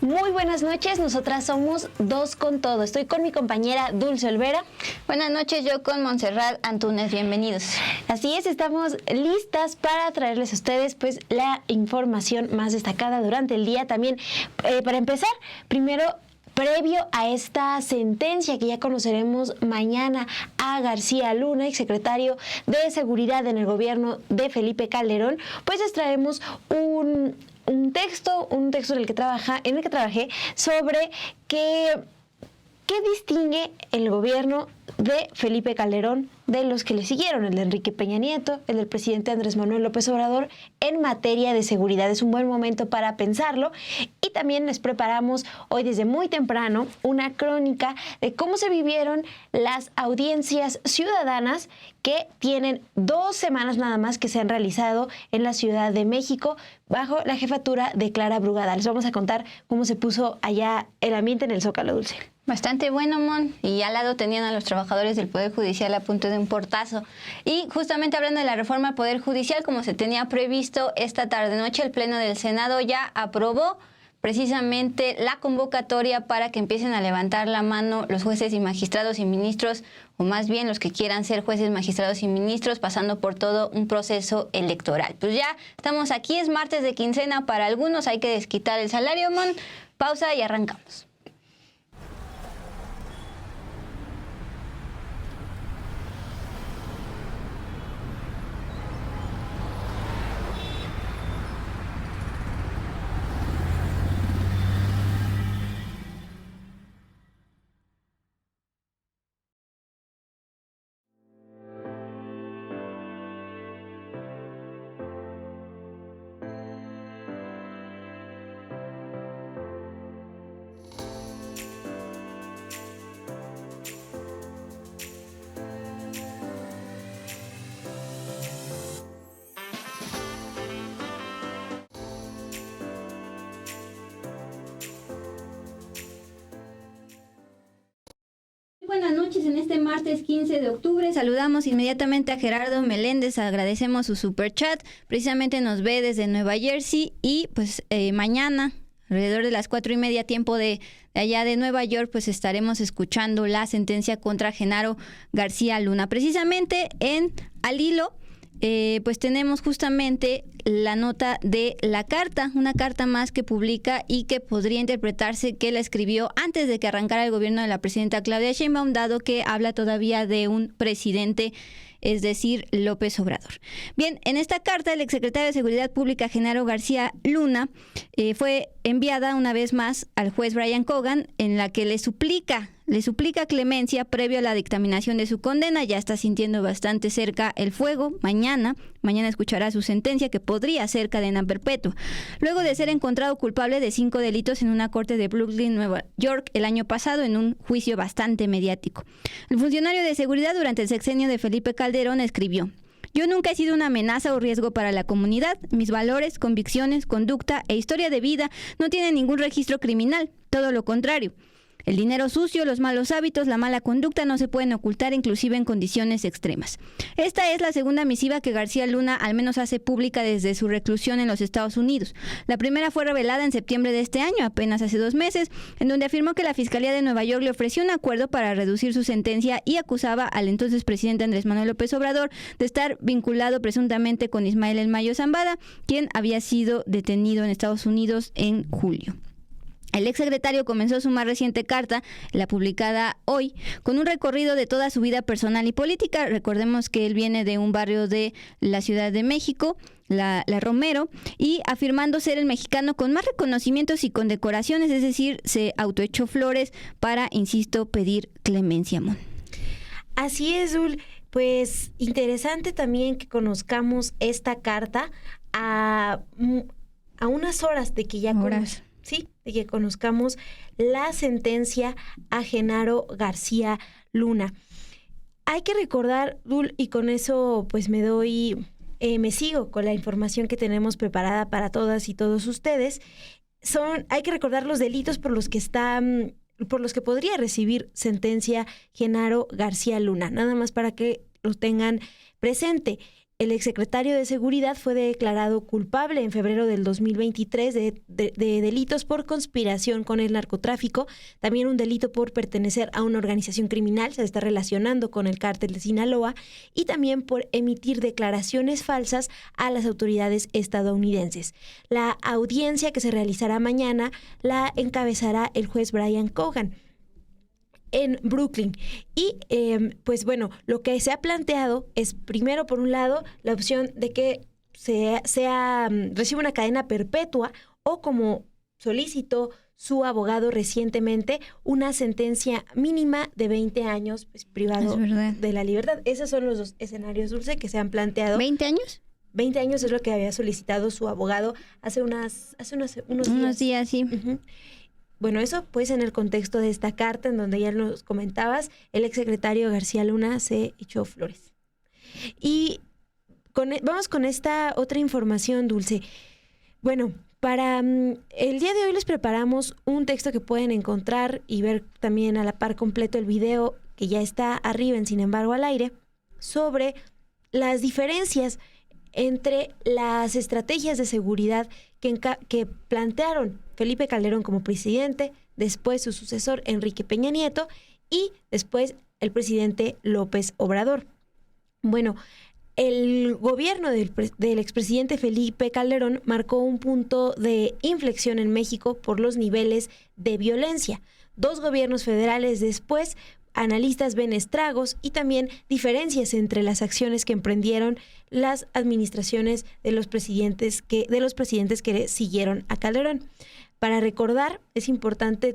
Muy buenas noches, nosotras somos Dos con Todo. Estoy con mi compañera Dulce Olvera. Buenas noches, yo con Montserrat Antúnez, bienvenidos. Así es, estamos listas para traerles a ustedes pues la información más destacada durante el día. También, para empezar, primero, previo a esta sentencia que ya conoceremos mañana a García Luna, exsecretario de Seguridad en el gobierno de Felipe Calderón, pues les traemos un texto en el que trabajé sobre qué distingue el gobierno de Felipe Calderón de los que le siguieron, el de Enrique Peña Nieto, el del presidente Andrés Manuel López Obrador, en materia de seguridad. Es un buen momento para pensarlo y también les preparamos hoy desde muy temprano una crónica de cómo se vivieron las audiencias ciudadanas que tienen 2 semanas nada más que se han realizado en la Ciudad de México bajo la jefatura de Clara Brugada. Les vamos a contar cómo se puso allá el ambiente en el Zócalo, Dulce. Bastante bueno, Mon. Y al lado tenían a los trabajadores del Poder Judicial a punto de un portazo. Y justamente hablando de la reforma al Poder Judicial, como se tenía previsto esta tarde-noche, el Pleno del Senado ya aprobó precisamente la convocatoria para que empiecen a levantar la mano los jueces y magistrados y ministros, o más bien los que quieran ser jueces, magistrados y ministros, pasando por todo un proceso electoral. Pues ya estamos aquí, es martes de quincena para algunos, hay que desquitar el salario, Mon. Pausa y arrancamos. Buenas noches en este martes 15 de octubre. Saludamos inmediatamente a Gerardo Meléndez, agradecemos su superchat. Precisamente nos ve desde Nueva Jersey y pues mañana, alrededor de las 4:30 tiempo de allá de Nueva York, pues estaremos escuchando la sentencia contra Genaro García Luna. Precisamente al hilo, pues tenemos justamente la nota de la carta, una carta más que publica y que podría interpretarse que la escribió antes de que arrancara el gobierno de la presidenta Claudia Sheinbaum, dado que habla todavía de un presidente, es decir, López Obrador. Bien, en esta carta el exsecretario de Seguridad Pública, Genaro García Luna, fue enviada una vez más al juez Brian Cogan, en la que le suplica clemencia previo a la dictaminación de su condena. Ya está sintiendo bastante cerca el fuego. Mañana escuchará su sentencia, que podría ser cadena perpetua, luego de ser encontrado culpable de 5 delitos en una corte de Brooklyn, Nueva York, el año pasado, en un juicio bastante mediático. El funcionario de seguridad durante el sexenio de Felipe Calderón escribió: "Yo nunca he sido una amenaza o riesgo para la comunidad. Mis valores, convicciones, conducta e historia de vida no tienen ningún registro criminal. Todo lo contrario. El dinero sucio, los malos hábitos, la mala conducta no se pueden ocultar, inclusive en condiciones extremas". Esta es la segunda misiva que García Luna al menos hace pública desde su reclusión en los Estados Unidos. La primera fue revelada en septiembre de este año, apenas hace 2 meses, en donde afirmó que la Fiscalía de Nueva York le ofreció un acuerdo para reducir su sentencia y acusaba al entonces presidente Andrés Manuel López Obrador de estar vinculado presuntamente con Ismael El Mayo Zambada, quien había sido detenido en Estados Unidos en julio. El exsecretario comenzó su más reciente carta, la publicada hoy, con un recorrido de toda su vida personal y política. Recordemos que él viene de un barrio de la Ciudad de México, la Romero, y afirmando ser el mexicano con más reconocimientos y condecoraciones, es decir, se autoechó flores para, insisto, pedir clemencia, Mon. Así es, Dul. Pues interesante también que conozcamos esta carta a unas horas de que ya de que conozcamos la sentencia a Genaro García Luna. Hay que recordar, Dul, y con eso pues me sigo con la información que tenemos preparada para todas y todos ustedes. Hay que recordar los delitos por los que podría recibir sentencia Genaro García Luna, nada más para que los tengan presente. el exsecretario de Seguridad fue declarado culpable en febrero del 2023 de delitos por conspiración con el narcotráfico, también un delito por pertenecer a una organización criminal, se está relacionando con el cártel de Sinaloa, y también por emitir declaraciones falsas a las autoridades estadounidenses. La audiencia que se realizará mañana la encabezará el juez Brian Cogan en Brooklyn. Y pues bueno, lo que se ha planteado es, primero, por un lado, la opción de que reciba una cadena perpetua, o, como solicitó su abogado recientemente, una sentencia mínima de 20 años pues, privado de la libertad. Esos son los dos escenarios, Dulce, que se han planteado. ¿20 años? 20 años es lo que había solicitado su abogado hace unos días. Unos días, sí. Uh-huh. Bueno, eso pues en el contexto de esta carta en donde ya nos comentabas, el exsecretario García Luna se echó flores. Y vamos con esta otra información, Dulce. Bueno, para el día de hoy les preparamos un texto que pueden encontrar y ver también a la par completo el video que ya está arriba en Sin embargo al aire, sobre las diferencias entre las estrategias de seguridad que plantearon Felipe Calderón como presidente, después su sucesor Enrique Peña Nieto y después el presidente López Obrador. Bueno, el gobierno del expresidente Felipe Calderón marcó un punto de inflexión en México por los niveles de violencia. 2 gobiernos federales después, analistas ven estragos y también diferencias entre las acciones que emprendieron las administraciones de los presidentes que siguieron a Calderón. Para recordar, es importante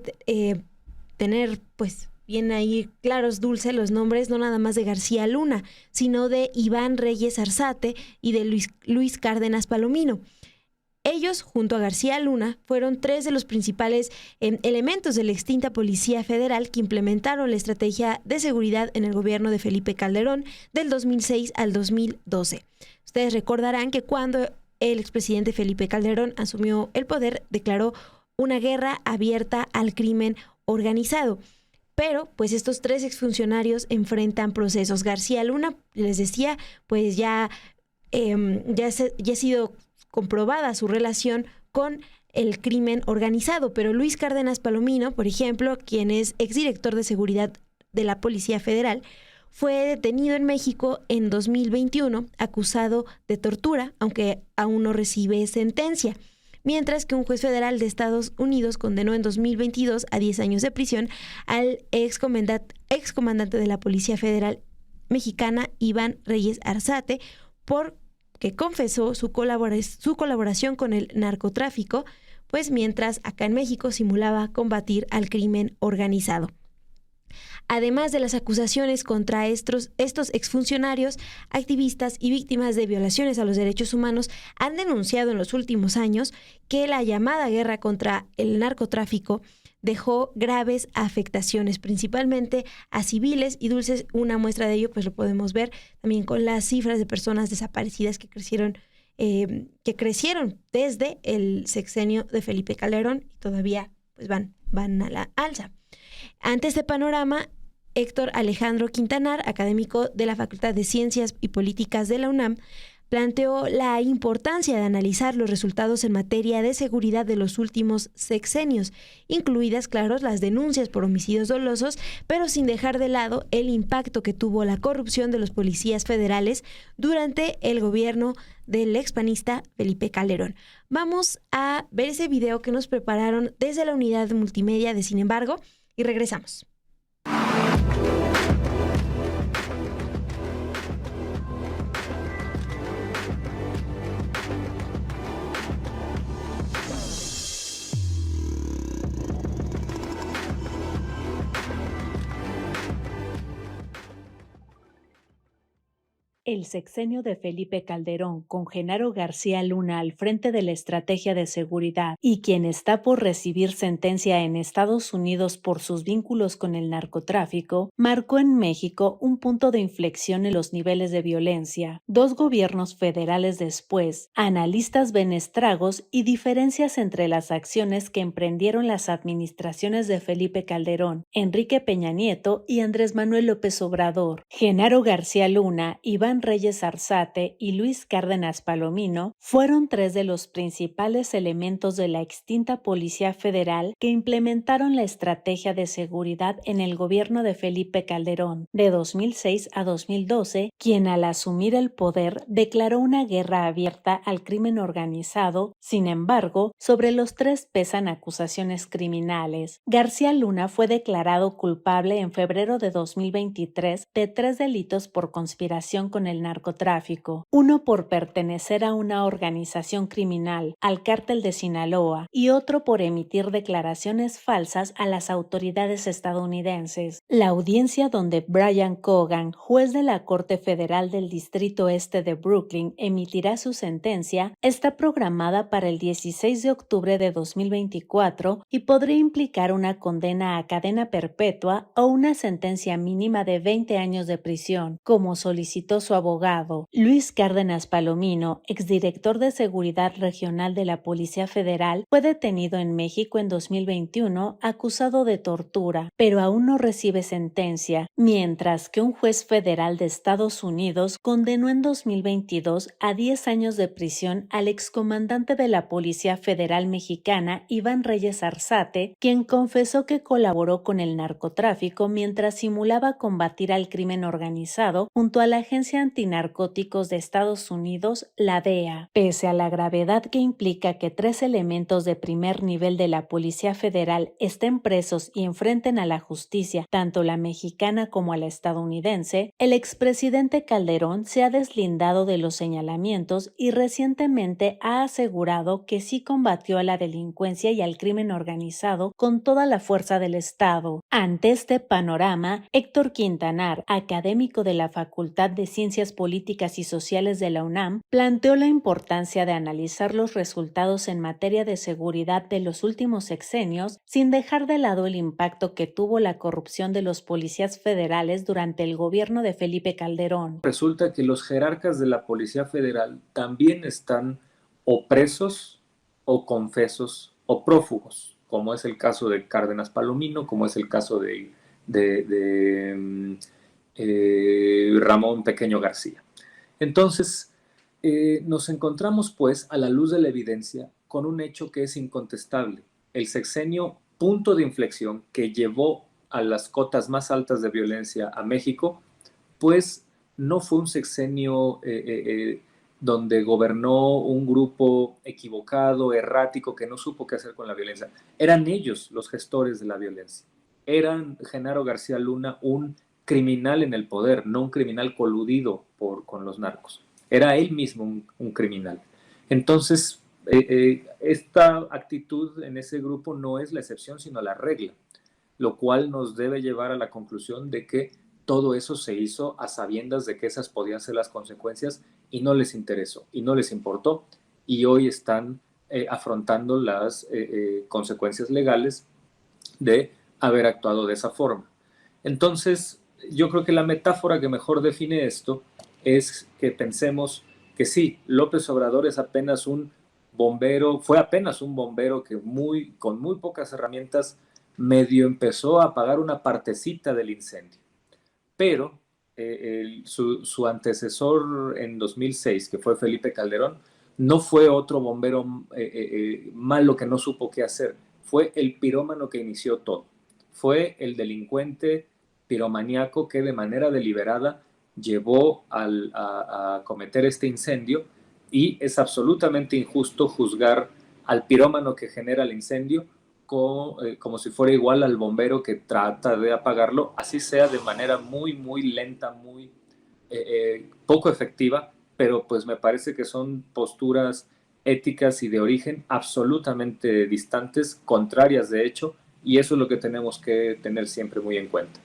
tener pues bien ahí claros, Dulce, los nombres no nada más de García Luna, sino de Iván Reyes Arzate y de Luis Cárdenas Palomino. Ellos, junto a García Luna, fueron 3 de los principales elementos de la extinta Policía Federal que implementaron la estrategia de seguridad en el gobierno de Felipe Calderón del 2006 al 2012. Ustedes recordarán que cuando el expresidente Felipe Calderón asumió el poder, declaró una guerra abierta al crimen organizado. Pero, pues, estos 3 exfuncionarios enfrentan procesos. García Luna, les decía, pues ya ha sido comprobada su relación con el crimen organizado, pero Luis Cárdenas Palomino, por ejemplo, quien es exdirector de seguridad de la Policía Federal, fue detenido en México en 2021, acusado de tortura, aunque aún no recibe sentencia, mientras que un juez federal de Estados Unidos condenó en 2022 a 10 años de prisión al excomandante de la Policía Federal mexicana, Iván Reyes Arzate, que confesó su colaboración con el narcotráfico, pues mientras acá en México simulaba combatir al crimen organizado. Además de las acusaciones contra estos exfuncionarios, activistas y víctimas de violaciones a los derechos humanos han denunciado en los últimos años que la llamada guerra contra el narcotráfico dejó graves afectaciones, principalmente a civiles, y Dulces, una muestra de ello pues lo podemos ver también con las cifras de personas desaparecidas que crecieron desde el sexenio de Felipe Calderón y todavía pues van a la alza. Ante este panorama, Héctor Alejandro Quintanar, académico de la Facultad de Ciencias y Políticas de la UNAM, planteó la importancia de analizar los resultados en materia de seguridad de los últimos sexenios, incluidas, claro, las denuncias por homicidios dolosos, pero sin dejar de lado el impacto que tuvo la corrupción de los policías federales durante el gobierno del expanista Felipe Calderón. Vamos a ver ese video que nos prepararon desde la unidad multimedia de Sin embargo y regresamos. El sexenio de Felipe Calderón, con Genaro García Luna al frente de la estrategia de seguridad y quien está por recibir sentencia en Estados Unidos por sus vínculos con el narcotráfico, marcó en México un punto de inflexión en los niveles de violencia. 2 gobiernos federales después, analistas ven estragos y diferencias entre las acciones que emprendieron las administraciones de Felipe Calderón, Enrique Peña Nieto y Andrés Manuel López Obrador. Genaro García Luna, Iván Iván Reyes Arzate y Luis Cárdenas Palomino fueron tres de los principales elementos de la extinta Policía Federal que implementaron la estrategia de seguridad en el gobierno de Felipe Calderón de 2006 a 2012, quien al asumir el poder declaró una guerra abierta al crimen organizado. Sin embargo, sobre los tres pesan acusaciones criminales. García Luna fue declarado culpable en febrero de 2023 de 3 delitos por conspiración con el narcotráfico, uno por pertenecer a una organización criminal, al cártel de Sinaloa, y otro por emitir declaraciones falsas a las autoridades estadounidenses. La audiencia donde Brian Cogan, juez de la Corte Federal del Distrito Este de Brooklyn, emitirá su sentencia, está programada para el 16 de octubre de 2024 y podría implicar una condena a cadena perpetua o una sentencia mínima de 20 años de prisión, como solicitó su abogado. Luis Cárdenas Palomino, exdirector de Seguridad Regional de la Policía Federal, fue detenido en México en 2021 acusado de tortura, pero aún no recibe sentencia, mientras que un juez federal de Estados Unidos condenó en 2022 a 10 años de prisión al excomandante de la Policía Federal Mexicana, Iván Reyes Arzate, quien confesó que colaboró con el narcotráfico mientras simulaba combatir al crimen organizado junto a la Agencia Antinarcóticos de Estados Unidos, la DEA. Pese a la gravedad que implica que 3 elementos de primer nivel de la Policía Federal estén presos y enfrenten a la justicia, tanto la mexicana como a la estadounidense, el expresidente Calderón se ha deslindado de los señalamientos y recientemente ha asegurado que sí combatió a la delincuencia y al crimen organizado con toda la fuerza del Estado. Ante este panorama, Héctor Quintanar, académico de la Facultad de Ciencias Políticas y Sociales de la UNAM, planteó la importancia de analizar los resultados en materia de seguridad de los últimos sexenios sin dejar de lado el impacto que tuvo la corrupción de los policías federales durante el gobierno de Felipe Calderón. Resulta que los jerarcas de la Policía Federal también están o presos o confesos o prófugos, como es el caso de Cárdenas Palomino, como es el caso de Ramón Pequeño García. Entonces, nos encontramos pues a la luz de la evidencia con un hecho que es incontestable. El sexenio, punto de inflexión que llevó a las cotas más altas de violencia a México, pues no fue un sexenio donde gobernó un grupo equivocado, errático, que no supo qué hacer con la violencia. Eran ellos los gestores de la violencia. Eran Genaro García Luna un criminal en el poder, no un criminal coludido con los narcos. Era él mismo un criminal. Entonces, esta actitud en ese grupo no es la excepción, sino la regla, lo cual nos debe llevar a la conclusión de que todo eso se hizo a sabiendas de que esas podían ser las consecuencias y no les interesó y no les importó, y hoy están afrontando las consecuencias legales de haber actuado de esa forma. Entonces, yo creo que la metáfora que mejor define esto es que pensemos que sí, López Obrador es apenas un bombero, fue apenas un bombero que con muy pocas herramientas medio empezó a apagar una partecita del incendio. Pero su antecesor en 2006, que fue Felipe Calderón, no fue otro bombero malo que no supo qué hacer. Fue el pirómano que inició todo. Fue el delincuente piromaníaco que de manera deliberada llevó a cometer este incendio, y es absolutamente injusto juzgar al pirómano que genera el incendio como si fuera igual al bombero que trata de apagarlo, así sea de manera muy, muy lenta, muy poco efectiva, pero pues me parece que son posturas éticas y de origen absolutamente distantes, contrarias de hecho, y eso es lo que tenemos que tener siempre muy en cuenta.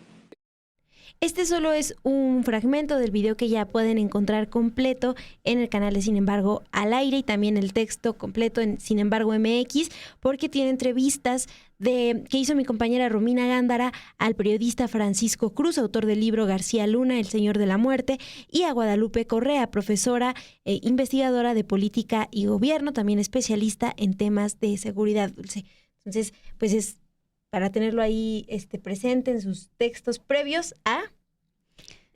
Este solo es un fragmento del video que ya pueden encontrar completo en el canal de Sin Embargo al Aire, y también el texto completo en Sin Embargo MX, porque tiene entrevistas que hizo mi compañera Romina Gándara al periodista Francisco Cruz, autor del libro García Luna, El Señor de la Muerte, y a Guadalupe Correa, profesora investigadora de política y gobierno, también especialista en temas de seguridad, Dulce. Entonces, pues es para tenerlo ahí presente en sus textos previos a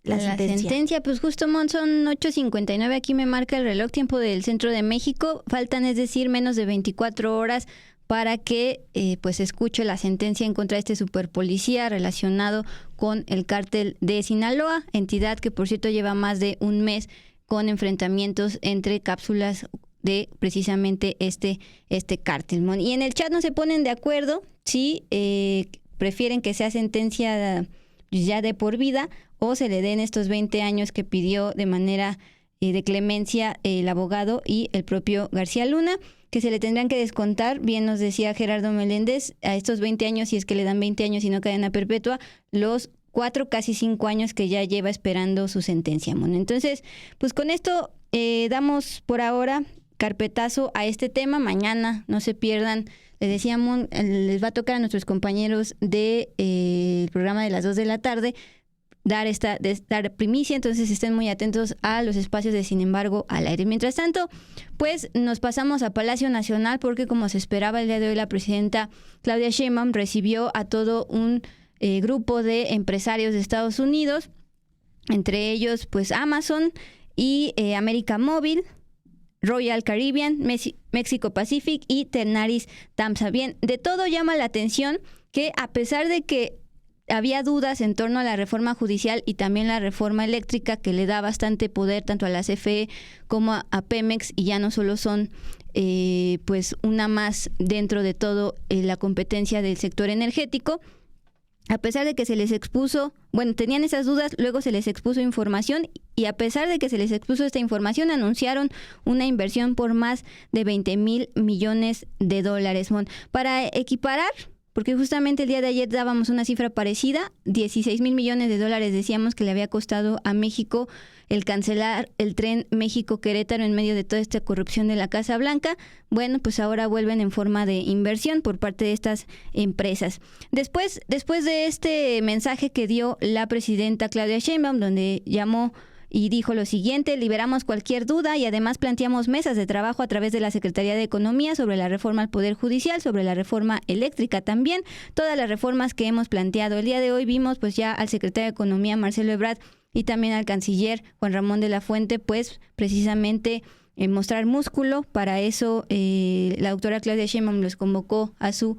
la sentencia. Pues justo, Mon, son 8:59, aquí me marca el reloj, tiempo del centro de México. Faltan, es decir, menos de 24 horas para que pues escuche la sentencia en contra de este superpolicía relacionado con el cártel de Sinaloa, entidad que por cierto lleva más de un mes con enfrentamientos entre cápsulas de precisamente este cártel. Y en el chat no se ponen de acuerdo si prefieren que sea sentencia ya de por vida o se le den estos 20 años que pidió de manera de clemencia el abogado y el propio García Luna, que se le tendrán que descontar, bien nos decía Gerardo Meléndez, a estos 20 años, si es que le dan 20 años y no cadena perpetua, los 4, casi 5 años que ya lleva esperando su sentencia, Mon. Entonces, pues con esto damos por ahora carpetazo a este tema. Mañana, no se pierdan, les decíamos, les va a tocar a nuestros compañeros del programa de las 2 de la tarde dar primicia, entonces estén muy atentos a los espacios de Sin embargo al aire. Mientras tanto, pues nos pasamos a Palacio Nacional porque como se esperaba el día de hoy la presidenta Claudia Sheinbaum recibió a todo un grupo de empresarios de Estados Unidos, entre ellos pues Amazon y América Móvil, Royal Caribbean, Mexico Pacific y Tenaris Tamsa. Bien, de todo llama la atención que a pesar de que había dudas en torno a la reforma judicial y también la reforma eléctrica que le da bastante poder tanto a la CFE como a Pemex, y ya no solo son pues una más dentro de todo la competencia del sector energético. A pesar de que se les expuso, tenían esas dudas, luego se les expuso información y a pesar de que se les expuso esta información, anunciaron una inversión por más de $20,000 millones. Para equiparar, porque justamente el día de ayer dábamos una cifra parecida, $16,000 millones decíamos que le había costado a México el cancelar el tren México-Querétaro en medio de toda esta corrupción de la Casa Blanca. Bueno, pues ahora vuelven en forma de inversión por parte de estas empresas. Después de este mensaje que dio la presidenta Claudia Sheinbaum, donde llamó y dijo lo siguiente: liberamos cualquier duda y además planteamos mesas de trabajo a través de la Secretaría de Economía sobre la reforma al Poder Judicial, sobre la reforma eléctrica también, todas las reformas que hemos planteado. El día de hoy vimos pues ya al secretario de Economía, Marcelo Ebrard, y también al canciller Juan Ramón de la Fuente, pues precisamente mostrar músculo. Para eso la doctora Claudia Sheinbaum los convocó a su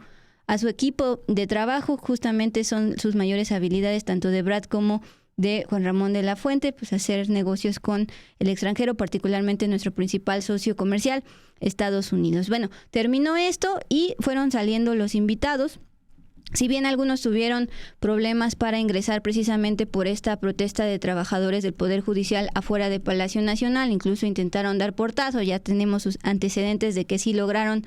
equipo de trabajo. Justamente son sus mayores habilidades, tanto de Ebrard como de Juan Ramón de la Fuente, pues hacer negocios con el extranjero, particularmente nuestro principal socio comercial, Estados Unidos. Bueno, terminó esto y fueron saliendo los invitados. Si bien algunos tuvieron problemas para ingresar precisamente por esta protesta de trabajadores del Poder Judicial afuera de Palacio Nacional, incluso intentaron dar portazo, ya tenemos sus antecedentes de que sí lograron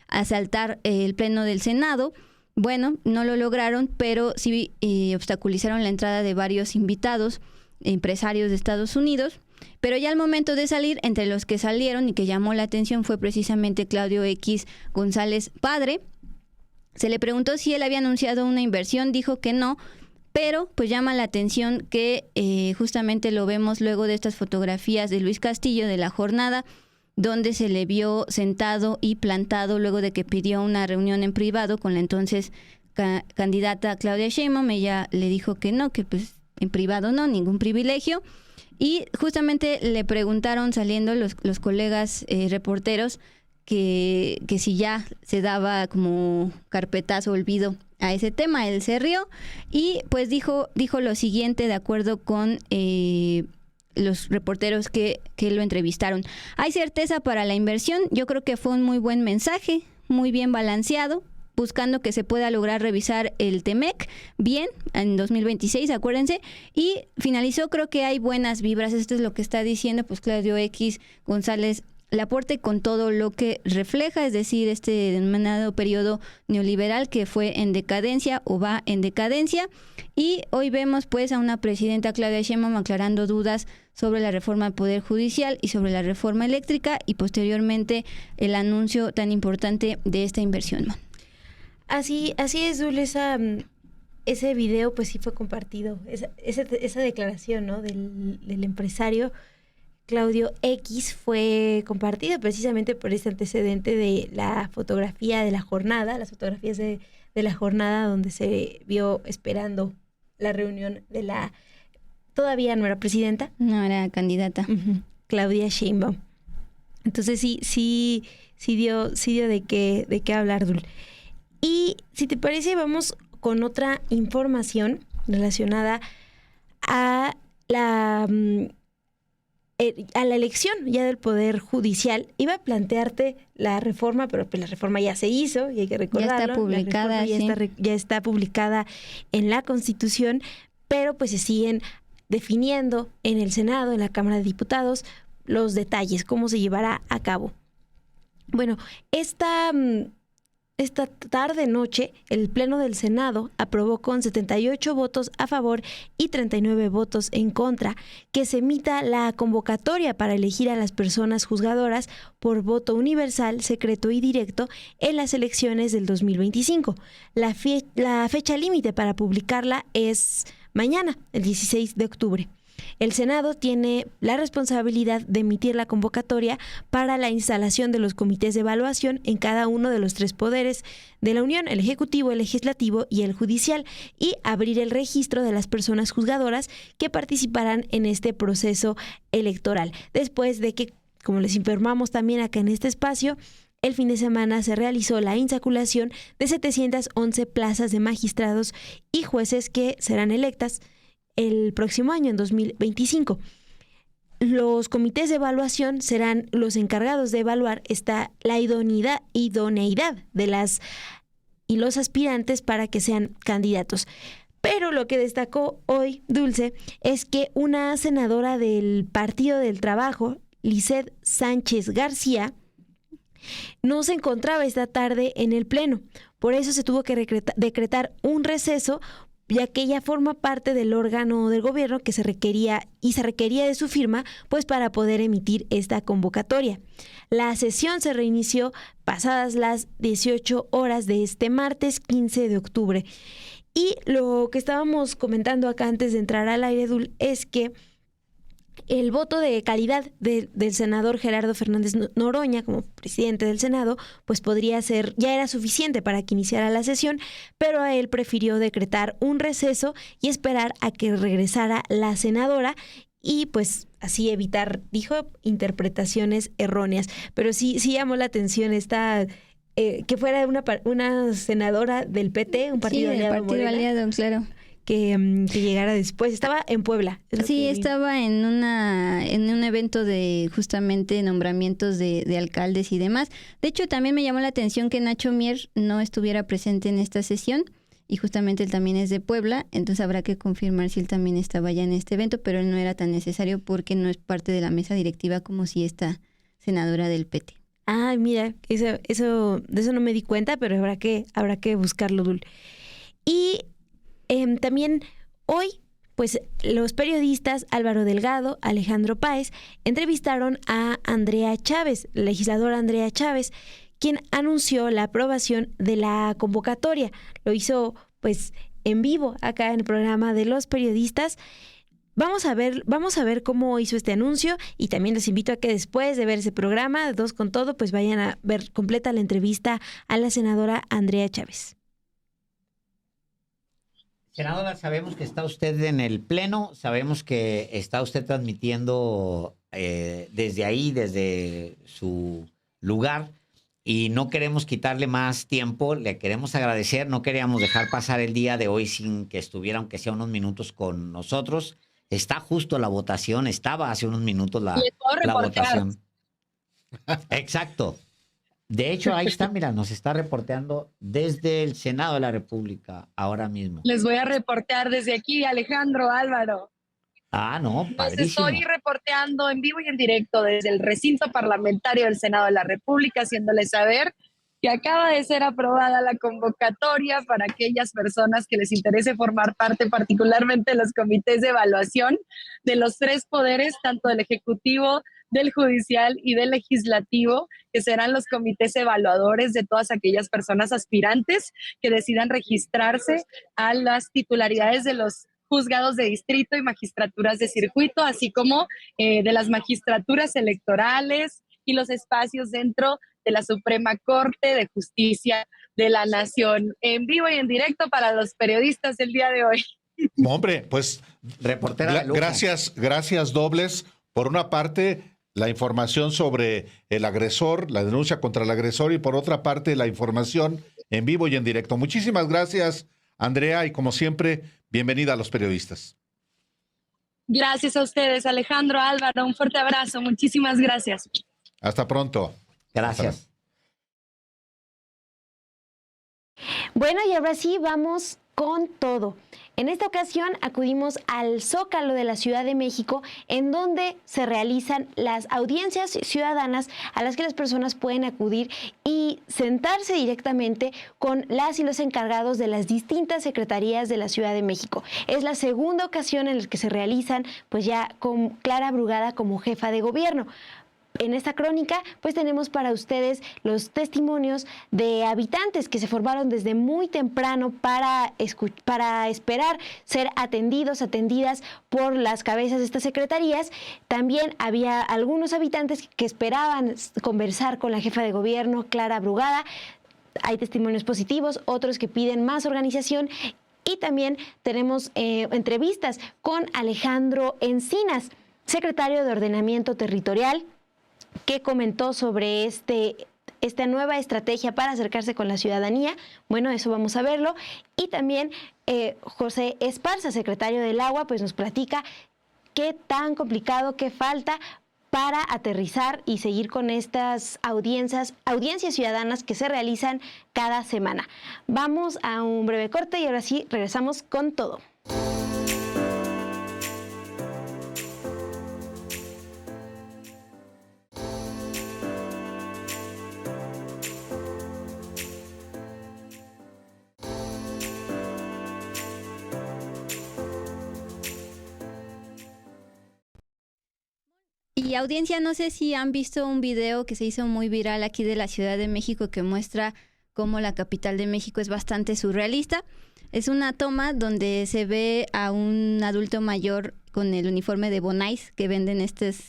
asaltar el Pleno del Senado. Bueno, no lo lograron, pero sí obstaculizaron la entrada de varios invitados, empresarios de Estados Unidos. Pero ya al momento de salir, entre los que salieron y que llamó la atención fue precisamente Claudio X González Padre. Se le preguntó si él había anunciado una inversión, dijo que no, pero pues llama la atención que justamente lo vemos luego de estas fotografías de Luis Castillo de la jornada, donde se le vio sentado y plantado luego de que pidió una reunión en privado con la entonces candidata Claudia Sheinbaum. Ella le dijo que no, que pues en privado no, ningún privilegio. Y justamente le preguntaron saliendo los colegas reporteros que si ya se daba como carpetazo, olvido a ese tema. Él se rió y pues dijo lo siguiente de acuerdo con los reporteros que lo entrevistaron. Hay certeza para la inversión. Yo creo que fue un muy buen mensaje, muy bien balanceado, buscando que se pueda lograr revisar el TEMEC bien en 2026, acuérdense, y finalizó, creo que hay buenas vibras. Esto es lo que está diciendo pues Claudio X González Laporte con todo lo que refleja, es decir, este denominado periodo neoliberal que fue en decadencia o va en decadencia. Y hoy vemos pues a una presidenta Claudia Sheinbaum aclarando dudas sobre la reforma al Poder Judicial y sobre la reforma eléctrica y posteriormente el anuncio tan importante de esta inversión. Así es, Dul, ese video pues sí fue compartido, esa declaración, ¿no? del empresario Claudio X fue compartida precisamente por este antecedente de la fotografía de la jornada, las fotografías de la jornada donde se vio esperando la reunión de la todavía no era presidenta. No era candidata. Claudia Sheinbaum. Entonces sí dio de qué hablar, Dul. Y si te parece, vamos con otra información relacionada a la elección ya del Poder Judicial. Iba a plantearte la reforma, pero pues la reforma ya se hizo y hay que recordarlo. Ya está publicada, ya está publicada en la Constitución, pero pues se siguen definiendo en el Senado, en la Cámara de Diputados, los detalles, cómo se llevará a cabo. Bueno, esta tarde-noche, el Pleno del Senado aprobó con 78 votos a favor y 39 votos en contra que se emita la convocatoria para elegir a las personas juzgadoras por voto universal, secreto y directo en las elecciones del 2025. La fecha límite para publicarla es mañana, el 16 de octubre. El Senado tiene la responsabilidad de emitir la convocatoria para la instalación de los comités de evaluación en cada uno de los 3 poderes de la Unión, el Ejecutivo, el Legislativo y el Judicial, y abrir el registro de las personas juzgadoras que participarán en este proceso electoral. Después de que, como les informamos también acá en este espacio, el fin de semana se realizó la insaculación de 711 plazas de magistrados y jueces que serán electas el próximo año, en 2025. Los comités de evaluación serán los encargados de evaluar la idoneidad de las y los aspirantes para que sean candidatos. Pero lo que destacó hoy, Dulce, es que una senadora del Partido del Trabajo, Lizeth Sánchez García, no se encontraba esta tarde en el Pleno. Por eso se tuvo que decretar un receso, ya que ella forma parte del órgano del gobierno que se requería de su firma, pues para poder emitir esta convocatoria. La sesión se reinició pasadas las 18 horas de este martes 15 de octubre. Y lo que estábamos comentando acá antes de entrar al aire, Dul, es que el voto de calidad del senador Gerardo Fernández Noroña como presidente del Senado, pues podría ser, ya era suficiente para que iniciara la sesión, pero a él prefirió decretar un receso y esperar a que regresara la senadora y pues así evitar, dijo, interpretaciones erróneas. Pero sí llamó la atención que fuera una senadora del PT, un partido aliado. Sí, partido aliado, claro. Que llegara después. Estaba en Puebla. Sí, estaba en un evento de justamente nombramientos de alcaldes y demás. De hecho, también me llamó la atención que Nacho Mier no estuviera presente en esta sesión y justamente él también es de Puebla, entonces habrá que confirmar si él también estaba ya en este evento, pero él no era tan necesario porque no es parte de la mesa directiva como si esta senadora del PT. Ah, mira, de eso no me di cuenta, pero habrá que buscarlo, Dul. Y también hoy, pues los periodistas Álvaro Delgado, Alejandro Páez, entrevistaron a Andrea Chávez, la legisladora Andrea Chávez, quien anunció la aprobación de la convocatoria. Lo hizo pues en vivo acá en el programa de los periodistas. Vamos a ver cómo hizo este anuncio y también les invito a que después de ver ese programa, Dos con Todo, pues vayan a ver completa la entrevista a la senadora Andrea Chávez. Senadora, sabemos que está usted en el Pleno, sabemos que está usted transmitiendo desde ahí, desde su lugar, y no queremos quitarle más tiempo, le queremos agradecer, no queríamos dejar pasar el día de hoy sin que estuviera, aunque sea unos minutos con nosotros. Está justo la votación, estaba hace unos minutos la votación. Exacto. De hecho, ahí está, mira, nos está reporteando desde el Senado de la República ahora mismo. Les voy a reportear desde aquí, Alejandro, Álvaro. Ah, no, padrísimo. Les estoy reporteando en vivo y en directo desde el recinto parlamentario del Senado de la República, haciéndoles saber que acaba de ser aprobada la convocatoria para aquellas personas que les interese formar parte, particularmente de los comités de evaluación de los 3 poderes, tanto del Ejecutivo, del Judicial y del Legislativo, que serán los comités evaluadores de todas aquellas personas aspirantes que decidan registrarse a las titularidades de los juzgados de distrito y magistraturas de circuito, así como de las magistraturas electorales y los espacios dentro de la Suprema Corte de Justicia de la Nación. En vivo y en directo para los periodistas el día de hoy. Hombre, pues Reportera de lujo. gracias dobles. Por una parte, la información sobre el agresor, la denuncia contra el agresor, y por otra parte, la información en vivo y en directo. Muchísimas gracias, Andrea, y como siempre, bienvenida a Los Periodistas. Gracias a ustedes, Alejandro, Álvaro, un fuerte abrazo. Muchísimas gracias. Hasta pronto. Gracias. Bueno, y ahora sí, vamos con todo. En esta ocasión acudimos al Zócalo de la Ciudad de México, en donde se realizan las audiencias ciudadanas a las que las personas pueden acudir y sentarse directamente con las y los encargados de las distintas secretarías de la Ciudad de México. Es la segunda ocasión en la que se realizan, pues ya con Clara Brugada como jefa de gobierno. En esta crónica, pues tenemos para ustedes los testimonios de habitantes que se formaron desde muy temprano para esperar ser atendidas por las cabezas de estas secretarías. También había algunos habitantes que esperaban conversar con la jefa de gobierno, Clara Brugada. Hay testimonios positivos, otros que piden más organización. Y también tenemos entrevistas con Alejandro Encinas, secretario de Ordenamiento Territorial, que comentó sobre esta nueva estrategia para acercarse con la ciudadanía. Bueno, eso vamos a verlo. Y también José Esparza, secretario del Agua, pues nos platica qué tan complicado, qué falta para aterrizar y seguir con estas audiencias ciudadanas que se realizan cada semana. Vamos a un breve corte y ahora sí regresamos con todo. Y audiencia, no sé si han visto un video que se hizo muy viral aquí de la Ciudad de México que muestra cómo la capital de México es bastante surrealista. Es una toma donde se ve a un adulto mayor con el uniforme de Bonais, que venden estos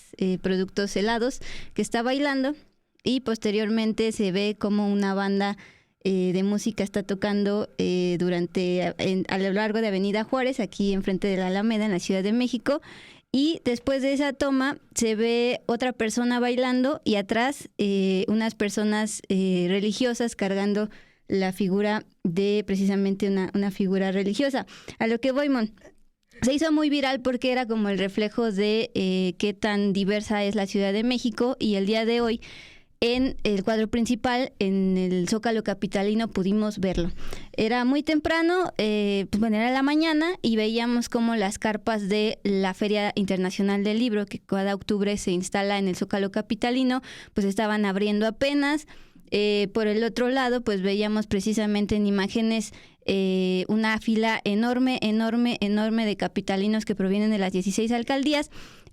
productos helados, que está bailando, y posteriormente se ve como una banda de música está tocando a lo largo de Avenida Juárez, aquí enfrente de la Alameda, en la Ciudad de México. Y después de esa toma se ve otra persona bailando y atrás unas personas religiosas cargando la figura de precisamente una figura religiosa. A lo que voy, Mon. Se hizo muy viral porque era como el reflejo de qué tan diversa es la Ciudad de México, y el día de hoy en el cuadro principal, en el Zócalo capitalino, pudimos verlo. Era muy temprano, era la mañana, y veíamos como las carpas de la Feria Internacional del Libro, que cada octubre se instala en el Zócalo capitalino, pues estaban abriendo apenas. Por el otro lado, pues veíamos precisamente en imágenes una fila enorme de capitalinos que provienen de las 16 alcaldías,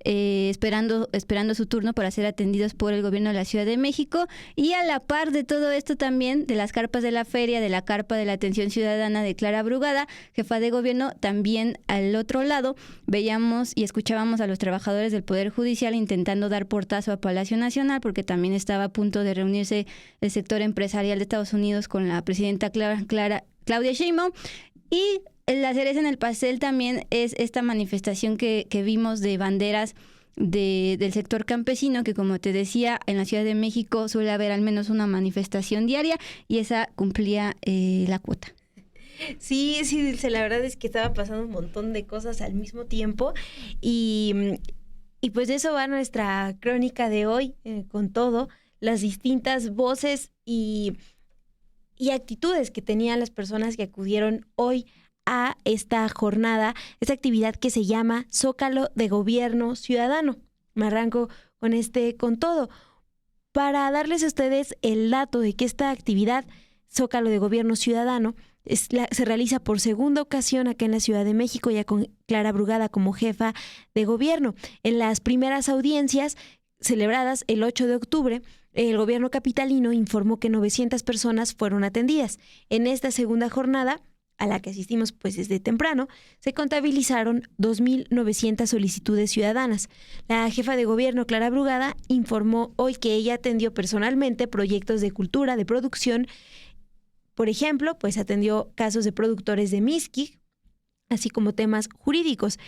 esperando su turno para ser atendidos por el gobierno de la Ciudad de México. Y a la par de todo esto también, de las carpas de la feria, de la carpa de la atención ciudadana de Clara Brugada, jefa de gobierno, también al otro lado veíamos y escuchábamos a los trabajadores del Poder Judicial intentando dar portazo a Palacio Nacional, porque también estaba a punto de reunirse el sector empresarial de Estados Unidos con la presidenta Claudia Sheinbaum. Y la cereza en el pastel también es esta manifestación que vimos de banderas del sector campesino, que, como te decía, en la Ciudad de México suele haber al menos una manifestación diaria, y esa cumplía la cuota. Sí, la verdad es que estaba pasando un montón de cosas al mismo tiempo, y pues de eso va nuestra crónica de hoy, con todo, las distintas voces y actitudes que tenían las personas que acudieron hoy a esta jornada, esta actividad que se llama Zócalo de Gobierno Ciudadano. Me arranco con todo, para darles a ustedes el dato de que esta actividad, Zócalo de Gobierno Ciudadano, se realiza por segunda ocasión acá en la Ciudad de México, ya con Clara Brugada como jefa de gobierno. En las primeras audiencias celebradas el 8 de octubre, el gobierno capitalino informó que 900 personas fueron atendidas. En esta segunda jornada, a la que asistimos pues desde temprano, se contabilizaron 2.900 solicitudes ciudadanas. La jefa de gobierno, Clara Brugada, informó hoy que ella atendió personalmente proyectos de cultura, de producción. Por ejemplo, pues atendió casos de productores de Mixquic, así como temas jurídicos.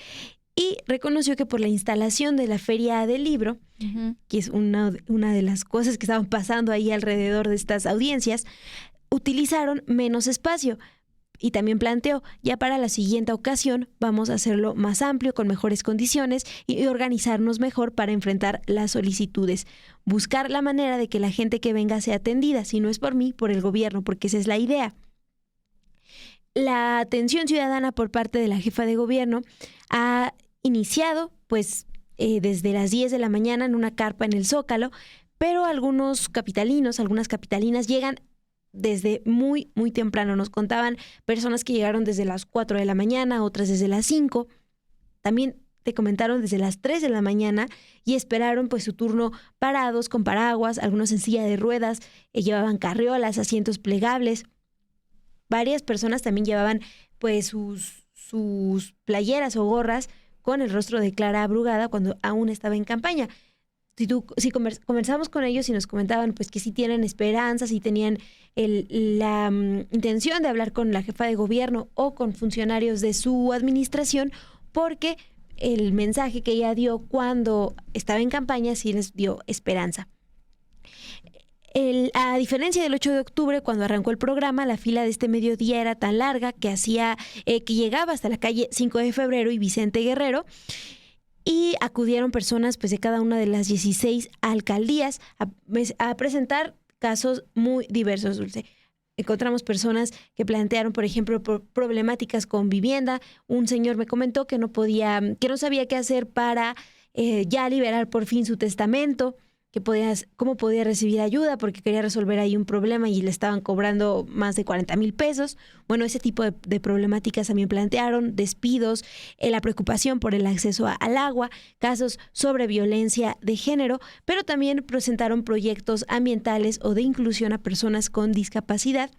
Y reconoció que por la instalación de la Feria del Libro, que es una de las cosas que estaban pasando ahí alrededor de estas audiencias, utilizaron menos espacio. Y también planteó, ya para la siguiente ocasión vamos a hacerlo más amplio, con mejores condiciones y organizarnos mejor para enfrentar las solicitudes. Buscar la manera de que la gente que venga sea atendida, si no es por mí, por el gobierno, porque esa es la idea. La atención ciudadana por parte de la jefa de gobierno ha iniciado pues desde las 10 de la mañana en una carpa en el Zócalo, pero algunos capitalinos, algunas capitalinas llegan desde muy, muy temprano. Nos contaban personas que llegaron desde las 4 de la mañana, otras desde las 5. También te comentaron desde las 3 de la mañana y esperaron pues su turno parados con paraguas, algunos en silla de ruedas, llevaban carriolas, asientos plegables. Varias personas también llevaban pues sus playeras o gorras con el rostro de Clara Brugada cuando aún estaba en campaña. Si conversamos con ellos y nos comentaban pues que sí tienen esperanzas y tenían la intención de hablar con la jefa de gobierno o con funcionarios de su administración, porque el mensaje que ella dio cuando estaba en campaña sí les dio esperanza. A diferencia del 8 de octubre, cuando arrancó el programa, la fila de este mediodía era tan larga que que llegaba hasta la calle 5 de Febrero y Vicente Guerrero, y acudieron personas pues de cada una de las 16 alcaldías a presentar casos muy diversos, Dulce. Encontramos personas que plantearon, por ejemplo, problemáticas con vivienda. Un señor me comentó que no sabía qué hacer para ya liberar por fin su testamento, cómo podía recibir ayuda porque quería resolver ahí un problema y le estaban cobrando más de 40,000 pesos. Bueno, ese tipo de problemáticas también plantearon, despidos, la preocupación por el acceso al agua, casos sobre violencia de género, pero también presentaron proyectos ambientales o de inclusión a personas con discapacidad,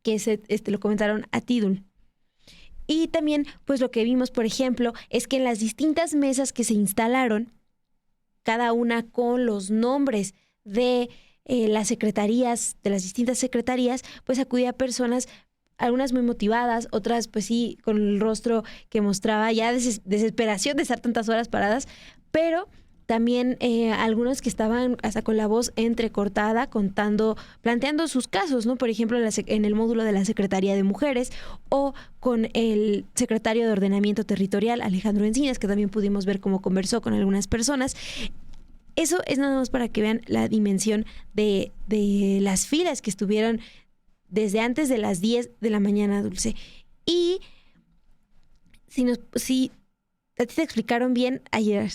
que lo comentaron a Tidul. Y también, pues lo que vimos, por ejemplo, es que en las distintas mesas que se instalaron, cada una con los nombres de las secretarías, de las distintas secretarías, pues acudía a personas, algunas muy motivadas, otras pues sí, con el rostro que mostraba ya desesperación de estar tantas horas paradas, pero también algunos que estaban hasta con la voz entrecortada, planteando sus casos, ¿no? Por ejemplo, en el módulo de la Secretaría de Mujeres o con el secretario de Ordenamiento Territorial, Alejandro Encinas, que también pudimos ver cómo conversó con algunas personas. Eso es nada más para que vean la dimensión de las filas que estuvieron desde antes de las 10 de la mañana, Dulce. Y si a ti te explicaron bien, ayer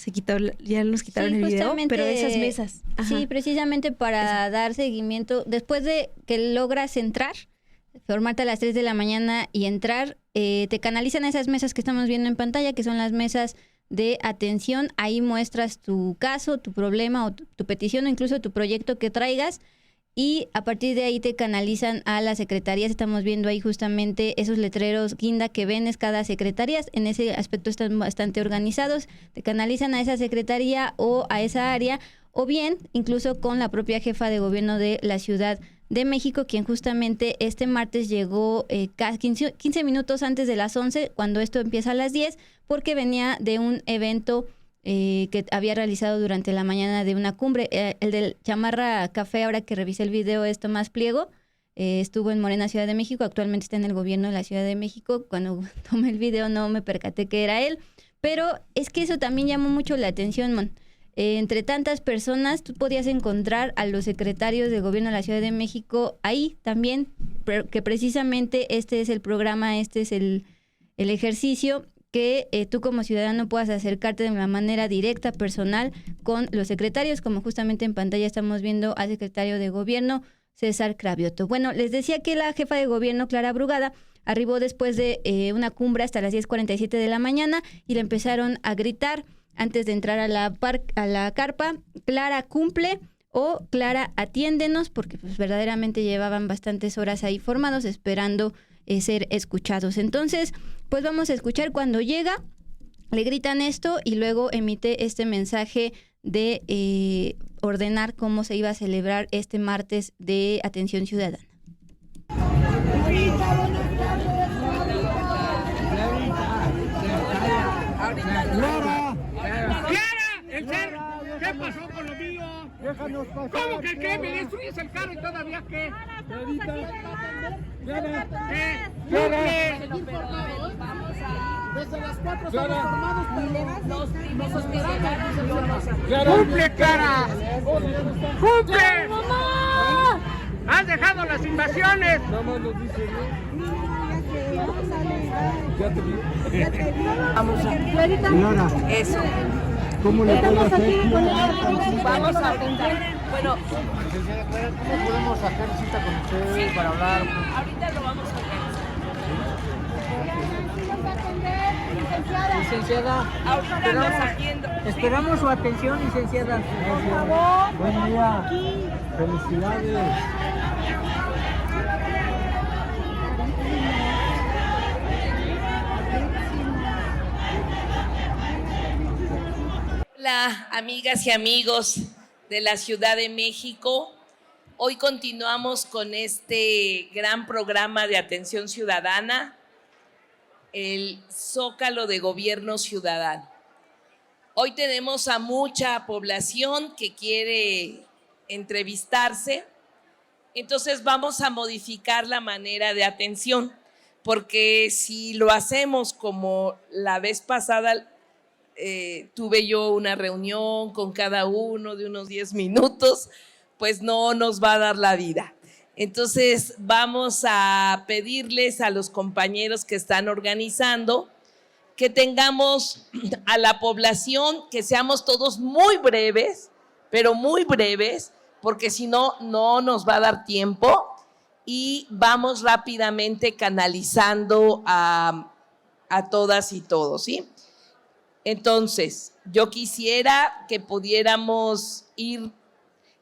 ya nos quitaron el video, pero de esas mesas. Sí, precisamente para dar seguimiento, después de que logras entrar, formarte a las 3 de la mañana y entrar, te canalizan a esas mesas que estamos viendo en pantalla, que son las mesas de atención. Ahí muestras tu caso, tu problema o tu petición o incluso tu proyecto que traigas, y a partir de ahí te canalizan a las secretarías. Estamos viendo ahí justamente esos letreros guinda que ven, es cada secretaría. En ese aspecto están bastante organizados. Te canalizan a esa secretaría o a esa área, o bien incluso con la propia jefa de gobierno de la Ciudad de México, quien justamente este martes llegó 15 minutos antes de las 11, cuando esto empieza a las 10, porque venía de un evento que había realizado durante la mañana de una cumbre. El del Chamarra Café, ahora que revisé el video, es Tomás Pliego, estuvo en Morena, Ciudad de México, actualmente está en el gobierno de la Ciudad de México. Cuando tomé el video no me percaté que era él, pero es que eso también llamó mucho la atención, Mon. Entre tantas personas, tú podías encontrar a los secretarios de gobierno de la Ciudad de México ahí también, que precisamente este es el programa, este es el ejercicio, que tú como ciudadano puedas acercarte de una manera directa, personal, con los secretarios, como justamente en pantalla estamos viendo al secretario de gobierno, César Cravioto. Bueno, les decía que la jefa de gobierno, Clara Brugada, arribó después de una cumbre hasta las 10:47 de la mañana y le empezaron a gritar antes de entrar a la carpa: Clara, cumple, o Clara, atiéndenos, porque pues verdaderamente llevaban bastantes horas ahí formados esperando ser escuchados. Entonces, pues vamos a escuchar cuando llega, le gritan esto y luego emite este mensaje de ordenar cómo se iba a celebrar este martes de atención ciudadana. ¿Cómo que qué? ¿Me destruyes el carro y todavía qué? Desde las 4 estamos formados, los primos que ¡cumple, cara! ¡Cumple! ¡Mamá! ¡Has dejado las invasiones! Mamá nos dice, vamos a... Señora. Eso. ¿Cómo le podemos hacer? Vamos a atender. Bueno, ¿Cómo podemos hacer cita con usted para hablar? ahorita lo vamos a organizar. Licenciada, Esperamos su atención, licenciada. por favor. Buen día. Felicidades. Hola, amigas y amigos de la Ciudad de México. Hoy continuamos con este gran programa de atención ciudadana, el Zócalo de Gobierno Ciudadano. Hoy tenemos a mucha población que quiere entrevistarse, entonces vamos a modificar la manera de atención, porque si lo hacemos como la vez pasada, tuve yo una reunión con cada uno de unos 10 minutos, pues no nos va a dar la vida. Entonces vamos a pedirles a los compañeros que están organizando que tengamos a la población, que seamos todos muy breves, pero muy breves, porque si no, no nos va a dar tiempo y vamos rápidamente canalizando a todas y todos, ¿sí? Entonces, yo quisiera que pudiéramos ir,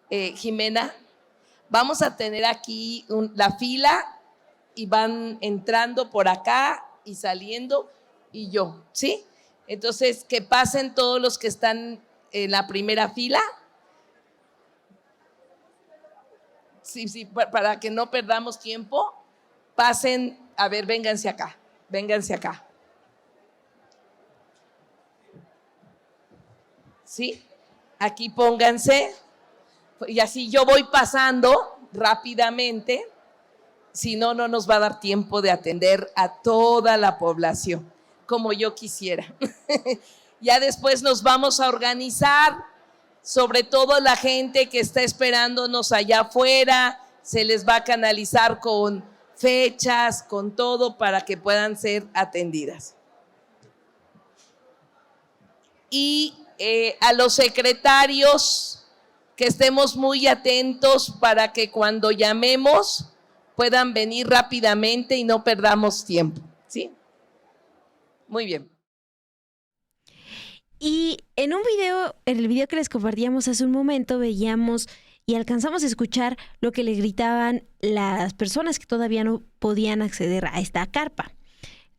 Jimena, vamos a tener aquí la fila y van entrando por acá y saliendo y yo, ¿sí? Entonces, que pasen todos los que están en la primera fila. Sí, para que no perdamos tiempo, pasen, a ver, vénganse acá, vénganse acá. ¿Sí? Aquí pónganse y así yo voy pasando rápidamente, si no, no nos va a dar tiempo de atender a toda la población, como yo quisiera. Ya después nos vamos a organizar, sobre todo la gente que está esperándonos allá afuera, se les va a canalizar con fechas, con todo para que puedan ser atendidas. Y a los secretarios que estemos muy atentos para que cuando llamemos puedan venir rápidamente y no perdamos tiempo, ¿sí? Muy bien. Y en el video que les compartíamos hace un momento, veíamos y alcanzamos a escuchar lo que le gritaban las personas que todavía no podían acceder a esta carpa.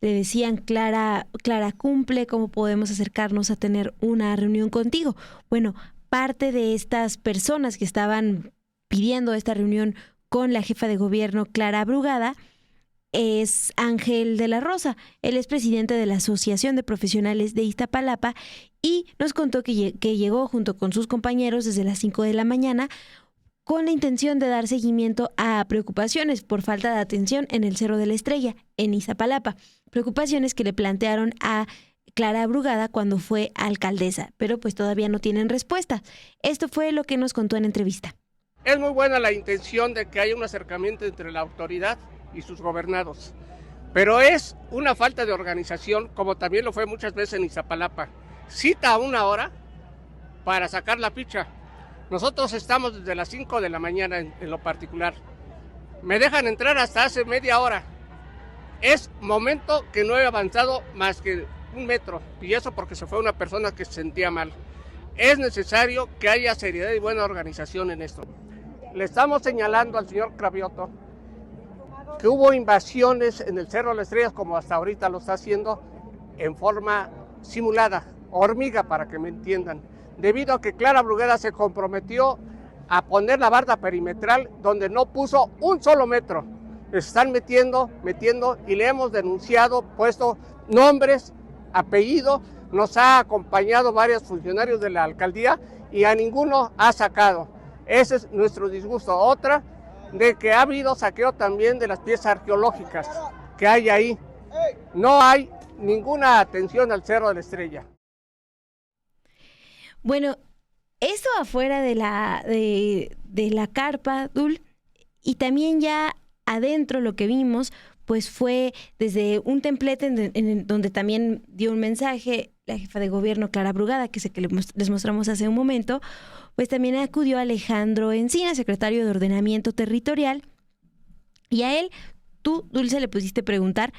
Le decían, Clara, cumple, ¿cómo podemos acercarnos a tener una reunión contigo? Bueno, parte de estas personas que estaban pidiendo esta reunión con la jefa de gobierno, Clara Brugada, es Ángel de la Rosa. Él es presidente de la Asociación de Profesionales de Iztapalapa y nos contó que llegó junto con sus compañeros desde las 5 de la mañana con la intención de dar seguimiento a preocupaciones por falta de atención en el Cerro de la Estrella, en Iztapalapa. Preocupaciones que le plantearon a Clara Brugada cuando fue alcaldesa, pero pues todavía no tienen respuesta. Esto fue lo que nos contó en entrevista. Es muy buena la intención de que haya un acercamiento entre la autoridad y sus gobernados, pero es una falta de organización, como también lo fue muchas veces en Iztapalapa. Cita a una hora para sacar la ficha. Nosotros estamos desde las 5 de la mañana en lo particular. Me dejan entrar hasta hace media hora. Es momento que no he avanzado más que 1 metro, y eso porque se fue una persona que se sentía mal. Es necesario que haya seriedad y buena organización en esto. Le estamos señalando al señor Cravioto que hubo invasiones en el Cerro de las Estrellas, como hasta ahorita lo está haciendo, en forma simulada, hormiga para que me entiendan, debido a que Clara Brugada se comprometió a poner la barda perimetral donde no puso un solo metro. Se están metiendo y le hemos denunciado, puesto nombres, apellido, nos ha acompañado varios funcionarios de la alcaldía y a ninguno ha sacado. Ese es nuestro disgusto. Otra, de que ha habido saqueo también de las piezas arqueológicas que hay ahí. No hay ninguna atención al Cerro de la Estrella. Bueno, eso afuera de la carpa, Dul, y también ya adentro lo que vimos, pues fue desde un templete en donde también dio un mensaje la jefa de gobierno, Clara Brugada, que sé que les mostramos hace un momento, pues también acudió Alejandro Encinas, secretario de Ordenamiento Territorial, y a él, tú, Dulce, le pusiste preguntar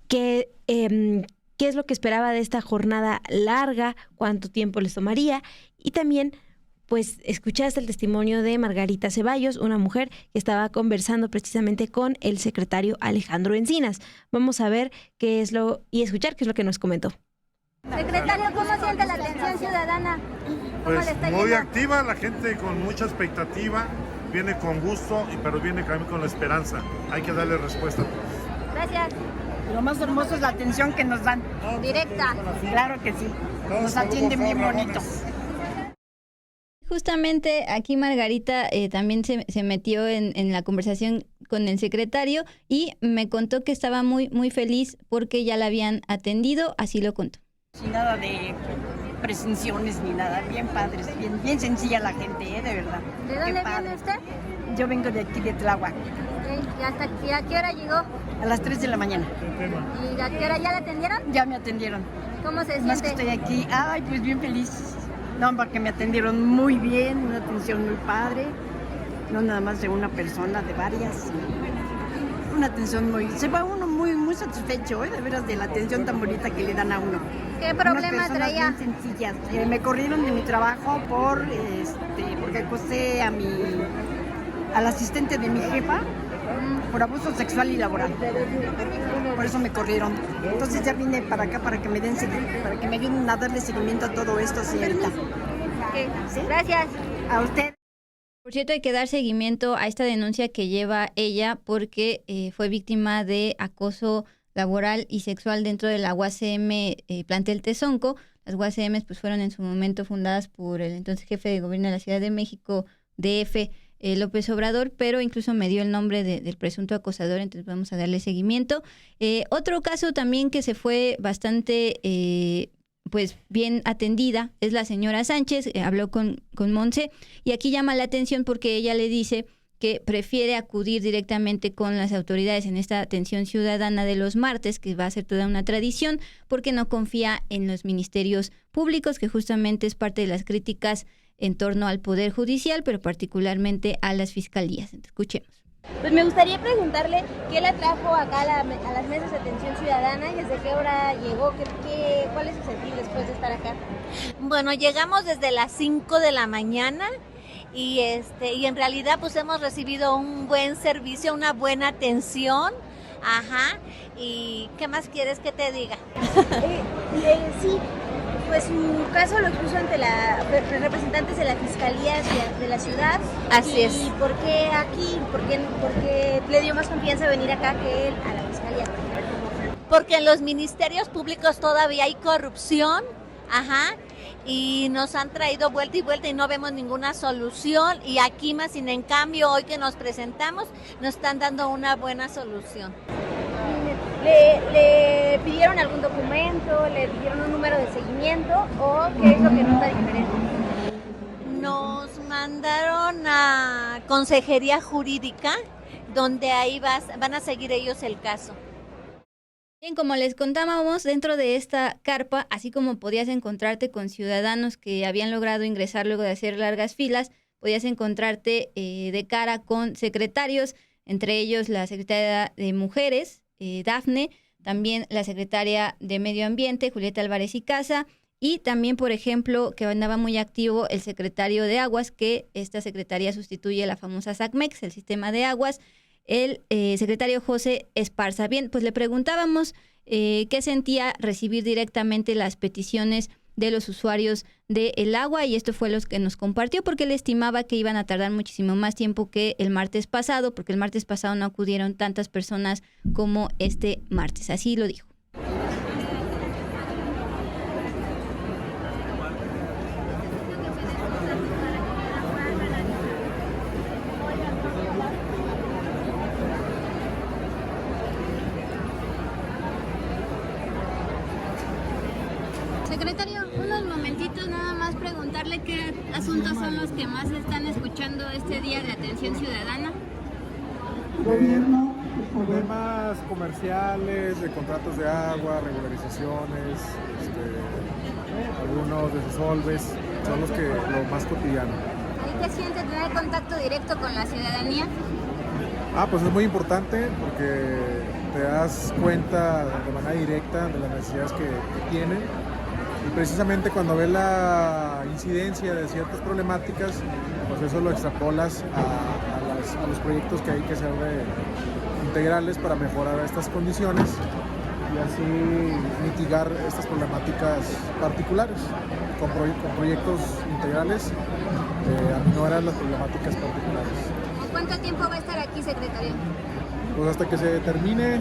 qué es lo que esperaba de esta jornada larga, cuánto tiempo les tomaría, y también pues escuchaste el testimonio de Margarita Ceballos, una mujer que estaba conversando precisamente con el secretario Alejandro Encinas. Vamos a ver y escuchar qué es lo que nos comentó. Secretario, ¿cómo siente la atención ciudadana? Pues muy activa, la gente con mucha expectativa, viene con gusto, pero viene también con la esperanza. Hay que darle respuesta a todos. Gracias. Lo más hermoso es la atención que nos dan. Directa. Claro que sí. Nos atienden bien bonito. Justamente aquí Margarita también se metió en la conversación con el secretario y me contó que estaba muy feliz porque ya la habían atendido, así lo contó. Sin nada de presunciones ni nada, bien padres, bien sencilla la gente, de verdad. ¿De dónde viene usted? Yo vengo de aquí de Tláhuac. ¿Y a qué hora llegó? A las 3 de la mañana. ¿Y a qué hora ya la atendieron? Ya me atendieron. ¿Cómo se siente? Más que estoy aquí, pues bien feliz. No, porque me atendieron muy bien, una atención muy padre, no nada más de una persona, de varias. Una atención se va uno muy satisfecho, de veras, de la atención tan bonita que le dan a uno. ¿Qué problema traía? Bien sencillas. Me corrieron de mi trabajo porque acosé al asistente de mi jefa por abuso sexual y laboral. Por eso me corrieron. Entonces ya vine para acá para que me ayuden a darle seguimiento a todo esto, señorita. Okay. ¿Sí? Gracias. A usted. Por cierto, hay que dar seguimiento a esta denuncia que lleva ella porque fue víctima de acoso laboral y sexual dentro de la UACM plantel Tezonco. Las UACM pues fueron en su momento fundadas por el entonces jefe de gobierno de la Ciudad de México, DF, López Obrador, pero incluso me dio el nombre del presunto acosador, entonces vamos a darle seguimiento. Otro caso también que se fue bastante pues bien atendida es la señora Sánchez, habló con Monse, y aquí llama la atención porque ella le dice que prefiere acudir directamente con las autoridades en esta atención ciudadana de los martes, que va a ser toda una tradición, porque no confía en los ministerios públicos, que justamente es parte de las críticas en torno al Poder Judicial, pero particularmente a las fiscalías. Escuchemos. Pues me gustaría preguntarle qué la trajo acá a las mesas de atención ciudadana y desde qué hora llegó, cuál es su sentir después de estar acá. Bueno, llegamos desde las 5 de la mañana y en realidad pues hemos recibido un buen servicio, una buena atención. Ajá, ¿y qué más quieres que te diga? Sí. Pues su caso lo expuso ante representantes de la Fiscalía de la ciudad. Así es. ¿Y por qué aquí? ¿Por qué le dio más confianza venir acá que él a la Fiscalía? Porque en los ministerios públicos todavía hay corrupción, y nos han traído vuelta y vuelta y no vemos ninguna solución. Y aquí más sin en cambio, hoy que nos presentamos, nos están dando una buena solución. ¿Le pidieron algún documento? ¿Le pidieron un número de seguimiento? ¿O qué es lo que nota diferente? Nos mandaron a Consejería Jurídica, donde ahí van a seguir ellos el caso. Bien, como les contábamos, dentro de esta carpa, así como podías encontrarte con ciudadanos que habían logrado ingresar luego de hacer largas filas, podías encontrarte de cara con secretarios, entre ellos la secretaria de Mujeres, Dafne, también la secretaria de Medio Ambiente, Julieta Álvarez y Casa, y también, por ejemplo, que andaba muy activo el secretario de Aguas, que esta secretaría sustituye a la famosa SACMEX, el sistema de aguas, el secretario José Esparza. Bien, pues le preguntábamos qué sentía recibir directamente las peticiones de los usuarios del agua, y esto fue lo que nos compartió, porque él estimaba que iban a tardar muchísimo más tiempo que el martes pasado, porque el martes pasado no acudieron tantas personas como este martes. Así lo dijo. Secretario, unos momentitos nada más preguntarle qué asuntos son los que más están escuchando este día de atención ciudadana. Temas comerciales, de contratos de agua, regularizaciones, algunos desasolves, son los que lo más cotidiano. ¿Y qué siente tener contacto directo con la ciudadanía? Pues es muy importante porque te das cuenta de manera directa de las necesidades que tienen, y precisamente cuando ves la incidencia de ciertas problemáticas, pues eso lo extrapolas a los proyectos que hay que hacer integrales para mejorar estas condiciones y así mitigar estas problemáticas particulares con proyectos integrales, aminorar las problemáticas particulares. ¿Cuánto tiempo va a estar aquí, secretario? Pues hasta que se termine.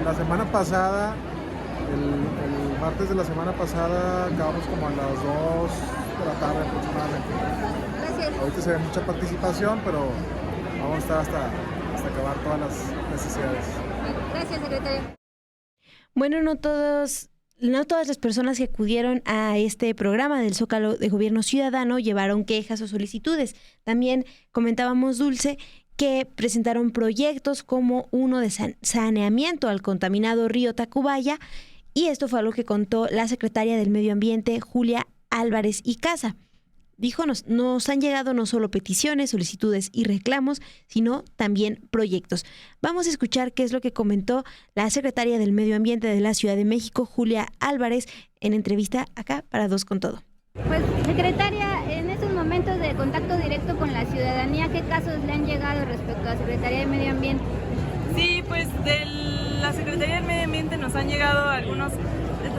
La semana pasada, el martes de la semana pasada, acabamos como a las 2 de la tarde aproximadamente. Gracias. Ahorita se ve mucha participación, pero vamos a estar hasta acabar todas las necesidades. Gracias, secretario. Bueno, no todas las personas que acudieron a este programa del Zócalo de Gobierno Ciudadano llevaron quejas o solicitudes. También comentábamos, Dulce, que presentaron proyectos como uno de saneamiento al contaminado río Tacubaya, y esto fue algo que contó la secretaria del Medio Ambiente, Julia Álvarez y Casa. Dijo, nos han llegado no solo peticiones, solicitudes y reclamos, sino también proyectos. Vamos a escuchar qué es lo que comentó la secretaria del Medio Ambiente de la Ciudad de México, Julia Álvarez, en entrevista acá para Dos con Todo. Pues, secretaria, en estos momentos de contacto directo con la ciudadanía, ¿qué casos le han llegado respecto a la Secretaría de Medio Ambiente? Sí, pues de la Secretaría del Medio Ambiente nos han llegado algunos.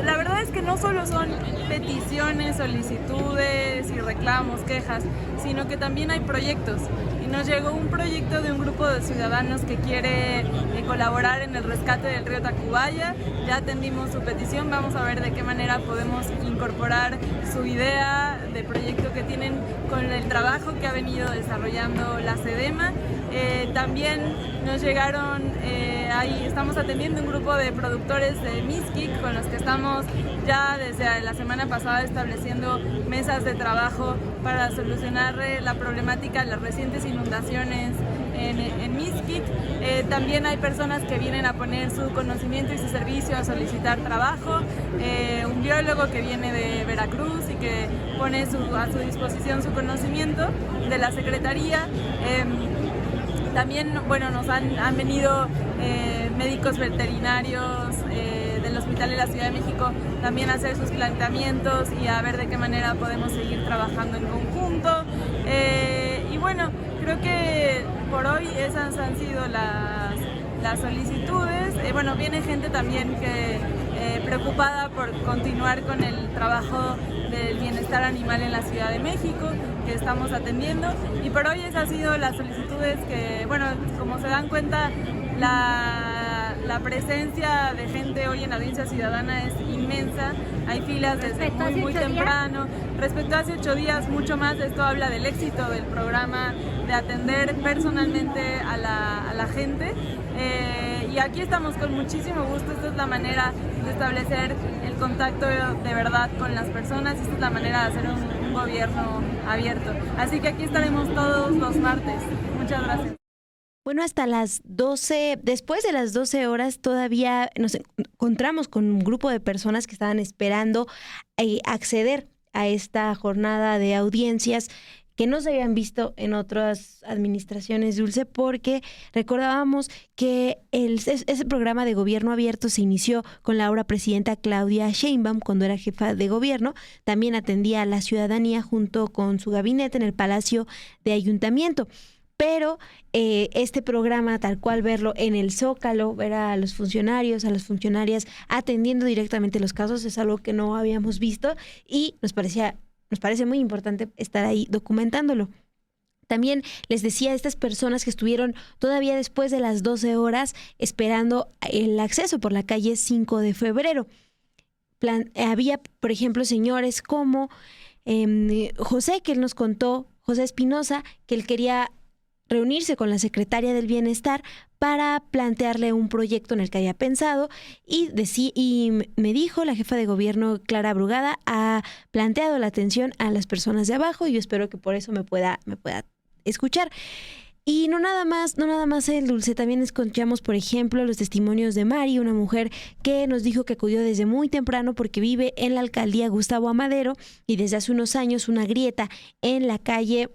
La verdad es que no solo son peticiones, solicitudes y reclamos, quejas, sino que también hay proyectos. Y nos llegó un proyecto de un grupo de ciudadanos que quiere colaborar en el rescate del río Tacubaya. Ya atendimos su petición, vamos a ver de qué manera podemos incorporar su idea de proyecto que tienen con el trabajo que ha venido desarrollando la SEDEMA. También nos llegaron, ahí estamos atendiendo un grupo de productores de Mixquic con los que estamos ya desde la semana pasada estableciendo mesas de trabajo para solucionar la problemática de las recientes inundaciones en Mixquic. También hay personas que vienen a poner su conocimiento y su servicio a solicitar trabajo, un biólogo que viene de Veracruz y que pone a su disposición su conocimiento de la Secretaría. También, bueno, nos han venido médicos veterinarios del Hospital de la Ciudad de México también a hacer sus planteamientos y a ver de qué manera podemos seguir trabajando en conjunto. Y bueno, creo que por hoy esas han sido las solicitudes. Bueno, viene gente también que preocupada por continuar con el trabajo del bienestar animal en la Ciudad de México, que estamos atendiendo, y por hoy esas han sido las solicitudes que, bueno, como se dan cuenta, la presencia de gente hoy en Audiencia Ciudadana es inmensa, hay filas desde muy temprano. Respecto a hace 8 días, mucho más. Esto habla del éxito del programa de atender personalmente a la gente. Y aquí estamos con muchísimo gusto. Esta es la manera de establecer el contacto de verdad con las personas, y esta es la manera de hacer un gobierno abierto. Así que aquí estaremos todos los martes. Muchas gracias. Bueno, hasta las 12, después de las 12 horas, todavía nos encontramos con un grupo de personas que estaban esperando acceder a esta jornada de audiencias que no se habían visto en otras administraciones, Dulce, porque recordábamos que ese programa de gobierno abierto se inició con la ahora presidenta Claudia Sheinbaum cuando era jefa de gobierno. También atendía a la ciudadanía junto con su gabinete en el Palacio de Ayuntamiento. Pero este programa, tal cual verlo en el Zócalo, ver a los funcionarios, a las funcionarias atendiendo directamente los casos, es algo que no habíamos visto y nos parece muy importante estar ahí documentándolo. También les decía a estas personas que estuvieron todavía después de las 12 horas esperando el acceso por la calle 5 de febrero. Había, por ejemplo, señores como José, que él nos contó, José Espinosa, que él quería reunirse con la secretaria del Bienestar para plantearle un proyecto en el que había pensado y me dijo la jefa de gobierno Clara Brugada ha planteado la atención a las personas de abajo y yo espero que por eso me pueda escuchar. Y no nada más el Dulce, también escuchamos, por ejemplo, los testimonios de Mari, una mujer que nos dijo que acudió desde muy temprano porque vive en la alcaldía Gustavo Amadero y desde hace unos años una grieta en la calle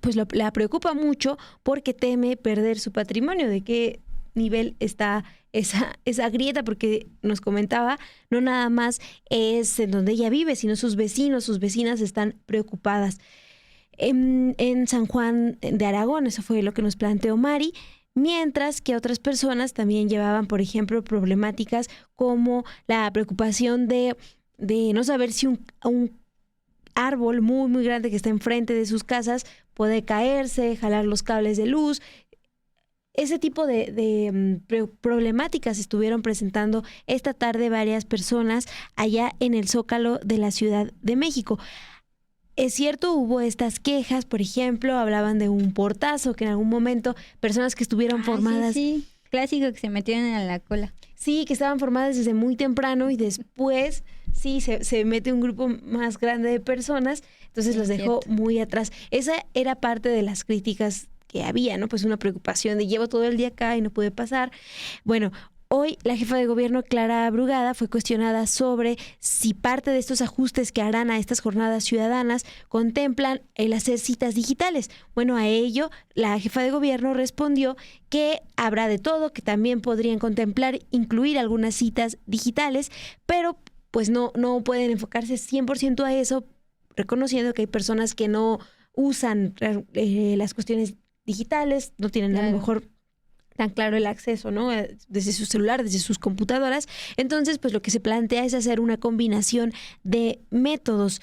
pues la preocupa mucho porque teme perder su patrimonio. ¿De qué nivel está esa grieta? Porque nos comentaba, no nada más es en donde ella vive, sino sus vecinos, sus vecinas están preocupadas. En San Juan de Aragón, eso fue lo que nos planteó Mari, mientras que otras personas también llevaban, por ejemplo, problemáticas como la preocupación de no saber si un árbol muy, muy grande que está enfrente de sus casas puede caerse, jalar los cables de luz. Ese tipo de problemáticas estuvieron presentando esta tarde varias personas allá en el Zócalo de la Ciudad de México. Es cierto, hubo estas quejas, por ejemplo, hablaban de un portazo que en algún momento personas que estuvieron formadas... Sí, clásico que se metieron a la cola. Sí, que estaban formadas desde muy temprano y después sí se mete un grupo más grande de personas, entonces los dejó muy atrás. Esa era parte de las críticas que había, ¿no? Pues una preocupación de llevo todo el día acá y no pude pasar. Bueno, hoy la jefa de gobierno, Clara Brugada, fue cuestionada sobre si parte de estos ajustes que harán a estas jornadas ciudadanas contemplan el hacer citas digitales. Bueno, a ello la jefa de gobierno respondió que habrá de todo, que también podrían contemplar incluir algunas citas digitales, pero pues no pueden enfocarse 100% a eso, reconociendo que hay personas que no usan las cuestiones digitales, no tienen a lo mejor tan claro el acceso, ¿no? Desde su celular, desde sus computadoras. Entonces, pues lo que se plantea es hacer una combinación de métodos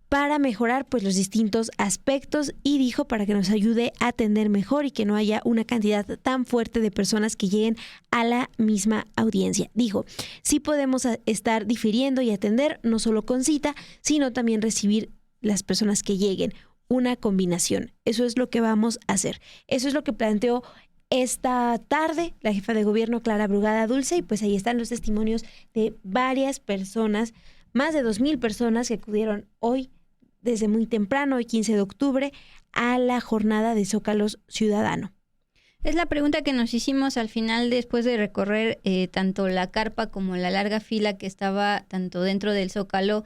para mejorar pues los distintos aspectos y dijo para que nos ayude a atender mejor y que no haya una cantidad tan fuerte de personas que lleguen a la misma audiencia. Dijo, sí podemos estar difiriendo y atender no solo con cita, sino también recibir las personas que lleguen. Una combinación. Eso es lo que vamos a hacer. Eso es lo que planteó esta tarde la jefa de gobierno Clara Brugada Dulce y pues ahí están los testimonios de varias personas, más de 2,000 personas que acudieron hoy desde muy temprano, hoy 15 de octubre, a la jornada de Zócalos Ciudadano. Es la pregunta que nos hicimos al final después de recorrer tanto la carpa como la larga fila que estaba tanto dentro del Zócalo,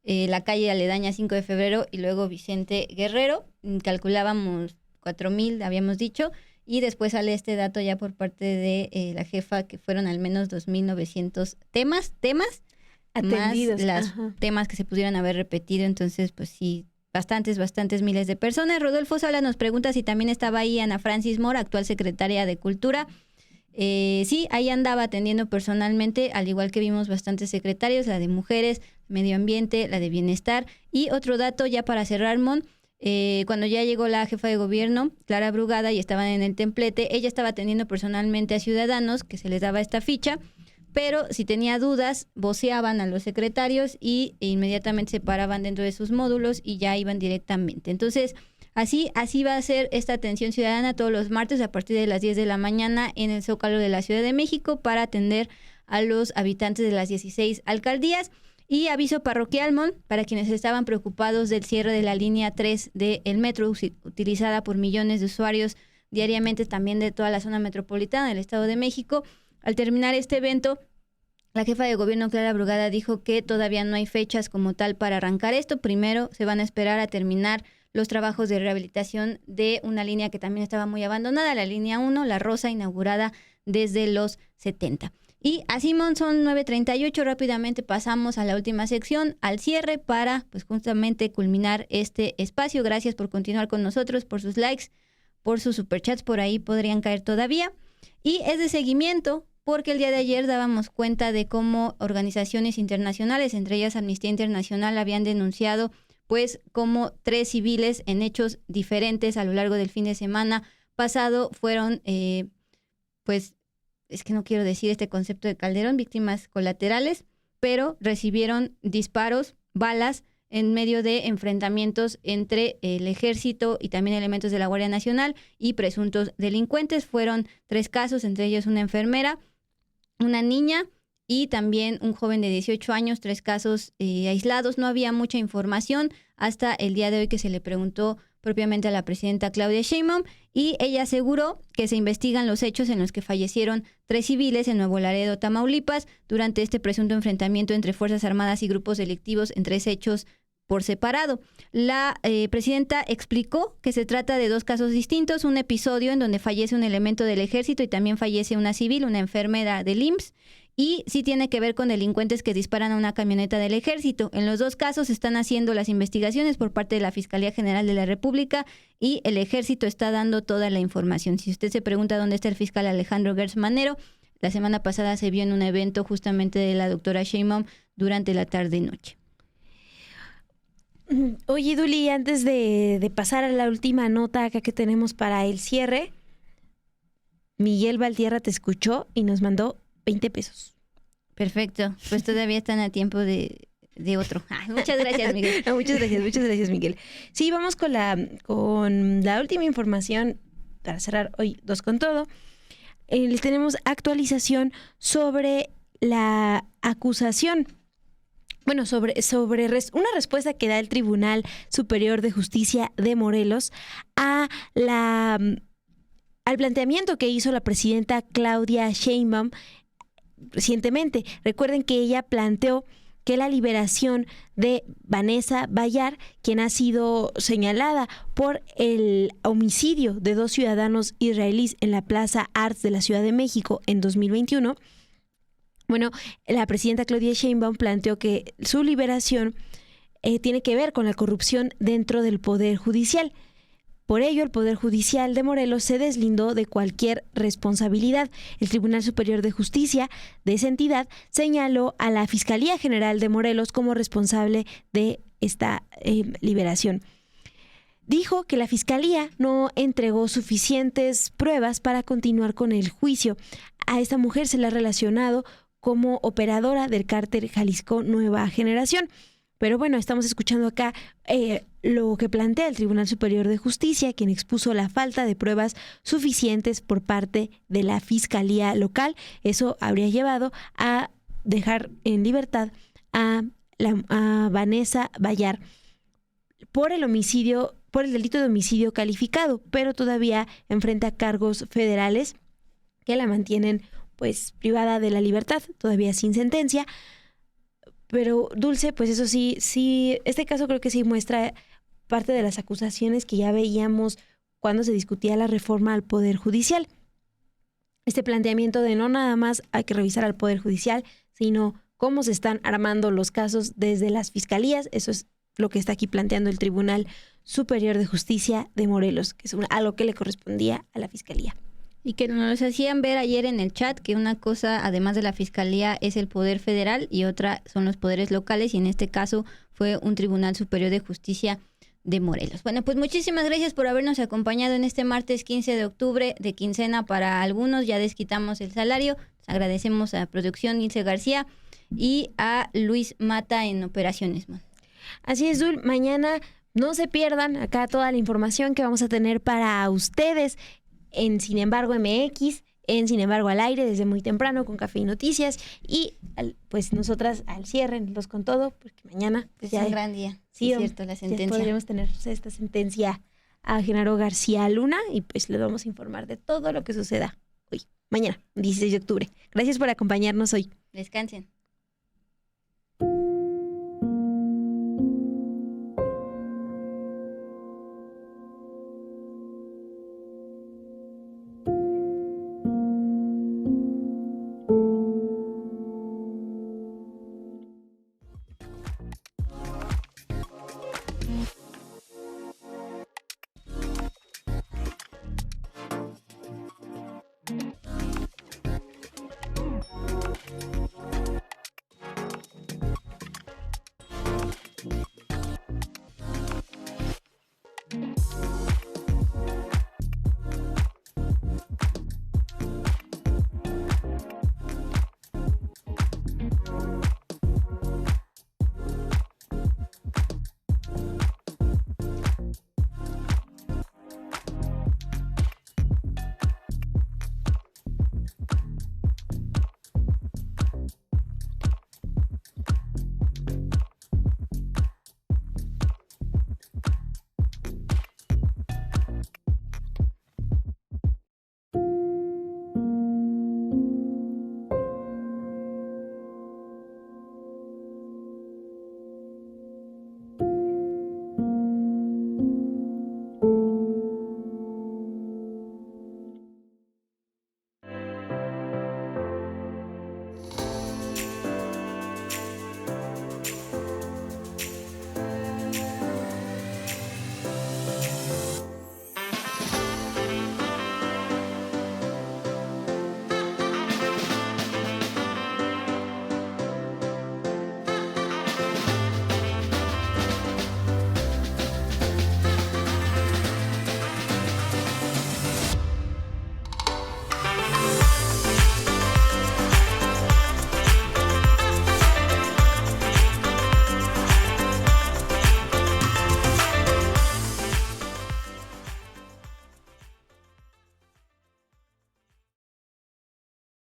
la calle aledaña 5 de febrero y luego Vicente Guerrero. Calculábamos 4,000, habíamos dicho, y después sale este dato ya por parte de la jefa que fueron al menos 2,900 temas atendidos, más los temas que se pudieran haber repetido. Entonces, pues sí, bastantes miles de personas. Rodolfo Sala nos pregunta si también estaba ahí Ana Francis Mora, actual secretaria de Cultura. Sí, ahí andaba atendiendo personalmente, al igual que vimos bastantes secretarios, la de Mujeres, Medio Ambiente, la de Bienestar. Y otro dato ya para cerrar, Mon, cuando ya llegó la jefa de gobierno, Clara Brugada, y estaban en el templete, ella estaba atendiendo personalmente a ciudadanos que se les daba esta ficha, pero si tenía dudas, voceaban a los secretarios y inmediatamente se paraban dentro de sus módulos y ya iban directamente. Entonces, así va a ser esta atención ciudadana todos los martes a partir de las 10 de la mañana en el Zócalo de la Ciudad de México para atender a los habitantes de las 16 alcaldías. Y aviso parroquial, Mon, para quienes estaban preocupados del cierre de la línea 3 del metro, utilizada por millones de usuarios diariamente también de toda la zona metropolitana del Estado de México. Al terminar este evento, la jefa de gobierno Clara Brugada dijo que todavía no hay fechas como tal para arrancar esto. Primero se van a esperar a terminar los trabajos de rehabilitación de una línea que también estaba muy abandonada, la línea 1, La Rosa, inaugurada desde los 70. Y así, Mon, son 9:38, rápidamente pasamos a la última sección, al cierre, para pues justamente culminar este espacio. Gracias por continuar con nosotros, por sus likes, por sus superchats, por ahí podrían caer todavía. Y es de seguimiento, porque el día de ayer dábamos cuenta de cómo organizaciones internacionales, entre ellas Amnistía Internacional, habían denunciado pues como 3 civiles en hechos diferentes a lo largo del fin de semana pasado fueron pues es que no quiero decir este concepto de Calderón, víctimas colaterales, pero recibieron disparos, balas en medio de enfrentamientos entre el ejército y también elementos de la Guardia Nacional y presuntos delincuentes. Fueron 3 casos, entre ellos una enfermera, una niña y también un joven de 18 años, 3 casos aislados. No había mucha información hasta el día de hoy que se le preguntó propiamente a la presidenta Claudia Sheinbaum, y ella aseguró que se investigan los hechos en los que fallecieron 3 civiles en Nuevo Laredo, Tamaulipas, durante este presunto enfrentamiento entre Fuerzas Armadas y grupos delictivos en 3 hechos por separado. La presidenta explicó que se trata de 2 casos distintos, un episodio en donde fallece un elemento del ejército y también fallece una civil, una enfermera del IMSS, y sí tiene que ver con delincuentes que disparan a una camioneta del ejército. En los 2 casos están haciendo las investigaciones por parte de la Fiscalía General de la República y el ejército está dando toda la información. Si usted se pregunta dónde está el fiscal Alejandro Gertz Manero, la semana pasada se vio en un evento justamente de la doctora Sheinbaum durante la tarde y noche. Oye, Duli, antes de pasar a la última nota acá que tenemos para el cierre, Miguel Valtierra te escuchó y nos mandó 20 pesos. Perfecto, pues todavía están a tiempo de otro. Muchas gracias, Miguel. No, muchas gracias, Miguel. Sí, vamos con la última información para cerrar hoy 2 con todo. Les tenemos actualización sobre la acusación. Bueno, sobre una respuesta que da el Tribunal Superior de Justicia de Morelos al planteamiento que hizo la presidenta Claudia Sheinbaum recientemente. Recuerden que ella planteó que la liberación de Vanessa Bayar, quien ha sido señalada por el homicidio de 2 ciudadanos israelíes en la Plaza Arts de la Ciudad de México en 2021, bueno, la presidenta Claudia Sheinbaum planteó que su liberación tiene que ver con la corrupción dentro del Poder Judicial. Por ello, el Poder Judicial de Morelos se deslindó de cualquier responsabilidad. El Tribunal Superior de Justicia de esa entidad señaló a la Fiscalía General de Morelos como responsable de esta liberación. Dijo que la Fiscalía no entregó suficientes pruebas para continuar con el juicio. A esta mujer se le ha relacionado como operadora del cártel Jalisco Nueva Generación. Pero bueno, estamos escuchando acá lo que plantea el Tribunal Superior de Justicia, quien expuso la falta de pruebas suficientes por parte de la Fiscalía local. Eso habría llevado a dejar en libertad a Vanessa Bayar por el delito de homicidio calificado, pero todavía enfrenta cargos federales que la mantienen pues privada de la libertad, todavía sin sentencia. Pero Dulce, pues eso sí, este caso creo que sí muestra parte de las acusaciones que ya veíamos cuando se discutía la reforma al Poder Judicial. Este planteamiento de no nada más hay que revisar al Poder Judicial, sino cómo se están armando los casos desde las fiscalías. Eso es lo que está aquí planteando el Tribunal Superior de Justicia de Morelos, que es algo que le correspondía a la Fiscalía. Y que nos hacían ver ayer en el chat que una cosa, además de la Fiscalía, es el Poder Federal y otra son los poderes locales, y en este caso fue un Tribunal Superior de Justicia de Morelos. Bueno, pues muchísimas gracias por habernos acompañado en este martes 15 de octubre de quincena para algunos. Ya desquitamos el salario. Agradecemos a Producción Ilse García y a Luis Mata en Operaciones. Así es, Dul. Mañana no se pierdan acá toda la información que vamos a tener para ustedes en Sin Embargo MX, en Sin Embargo al Aire desde muy temprano con Café y Noticias, y pues nosotras al cierre los con todo, porque mañana pues ya es un gran día. Sí, es cierto, la sentencia. Podríamos tener esta sentencia a Genaro García Luna y pues les vamos a informar de todo lo que suceda hoy, mañana, 16 de octubre. Gracias por acompañarnos hoy. Descansen.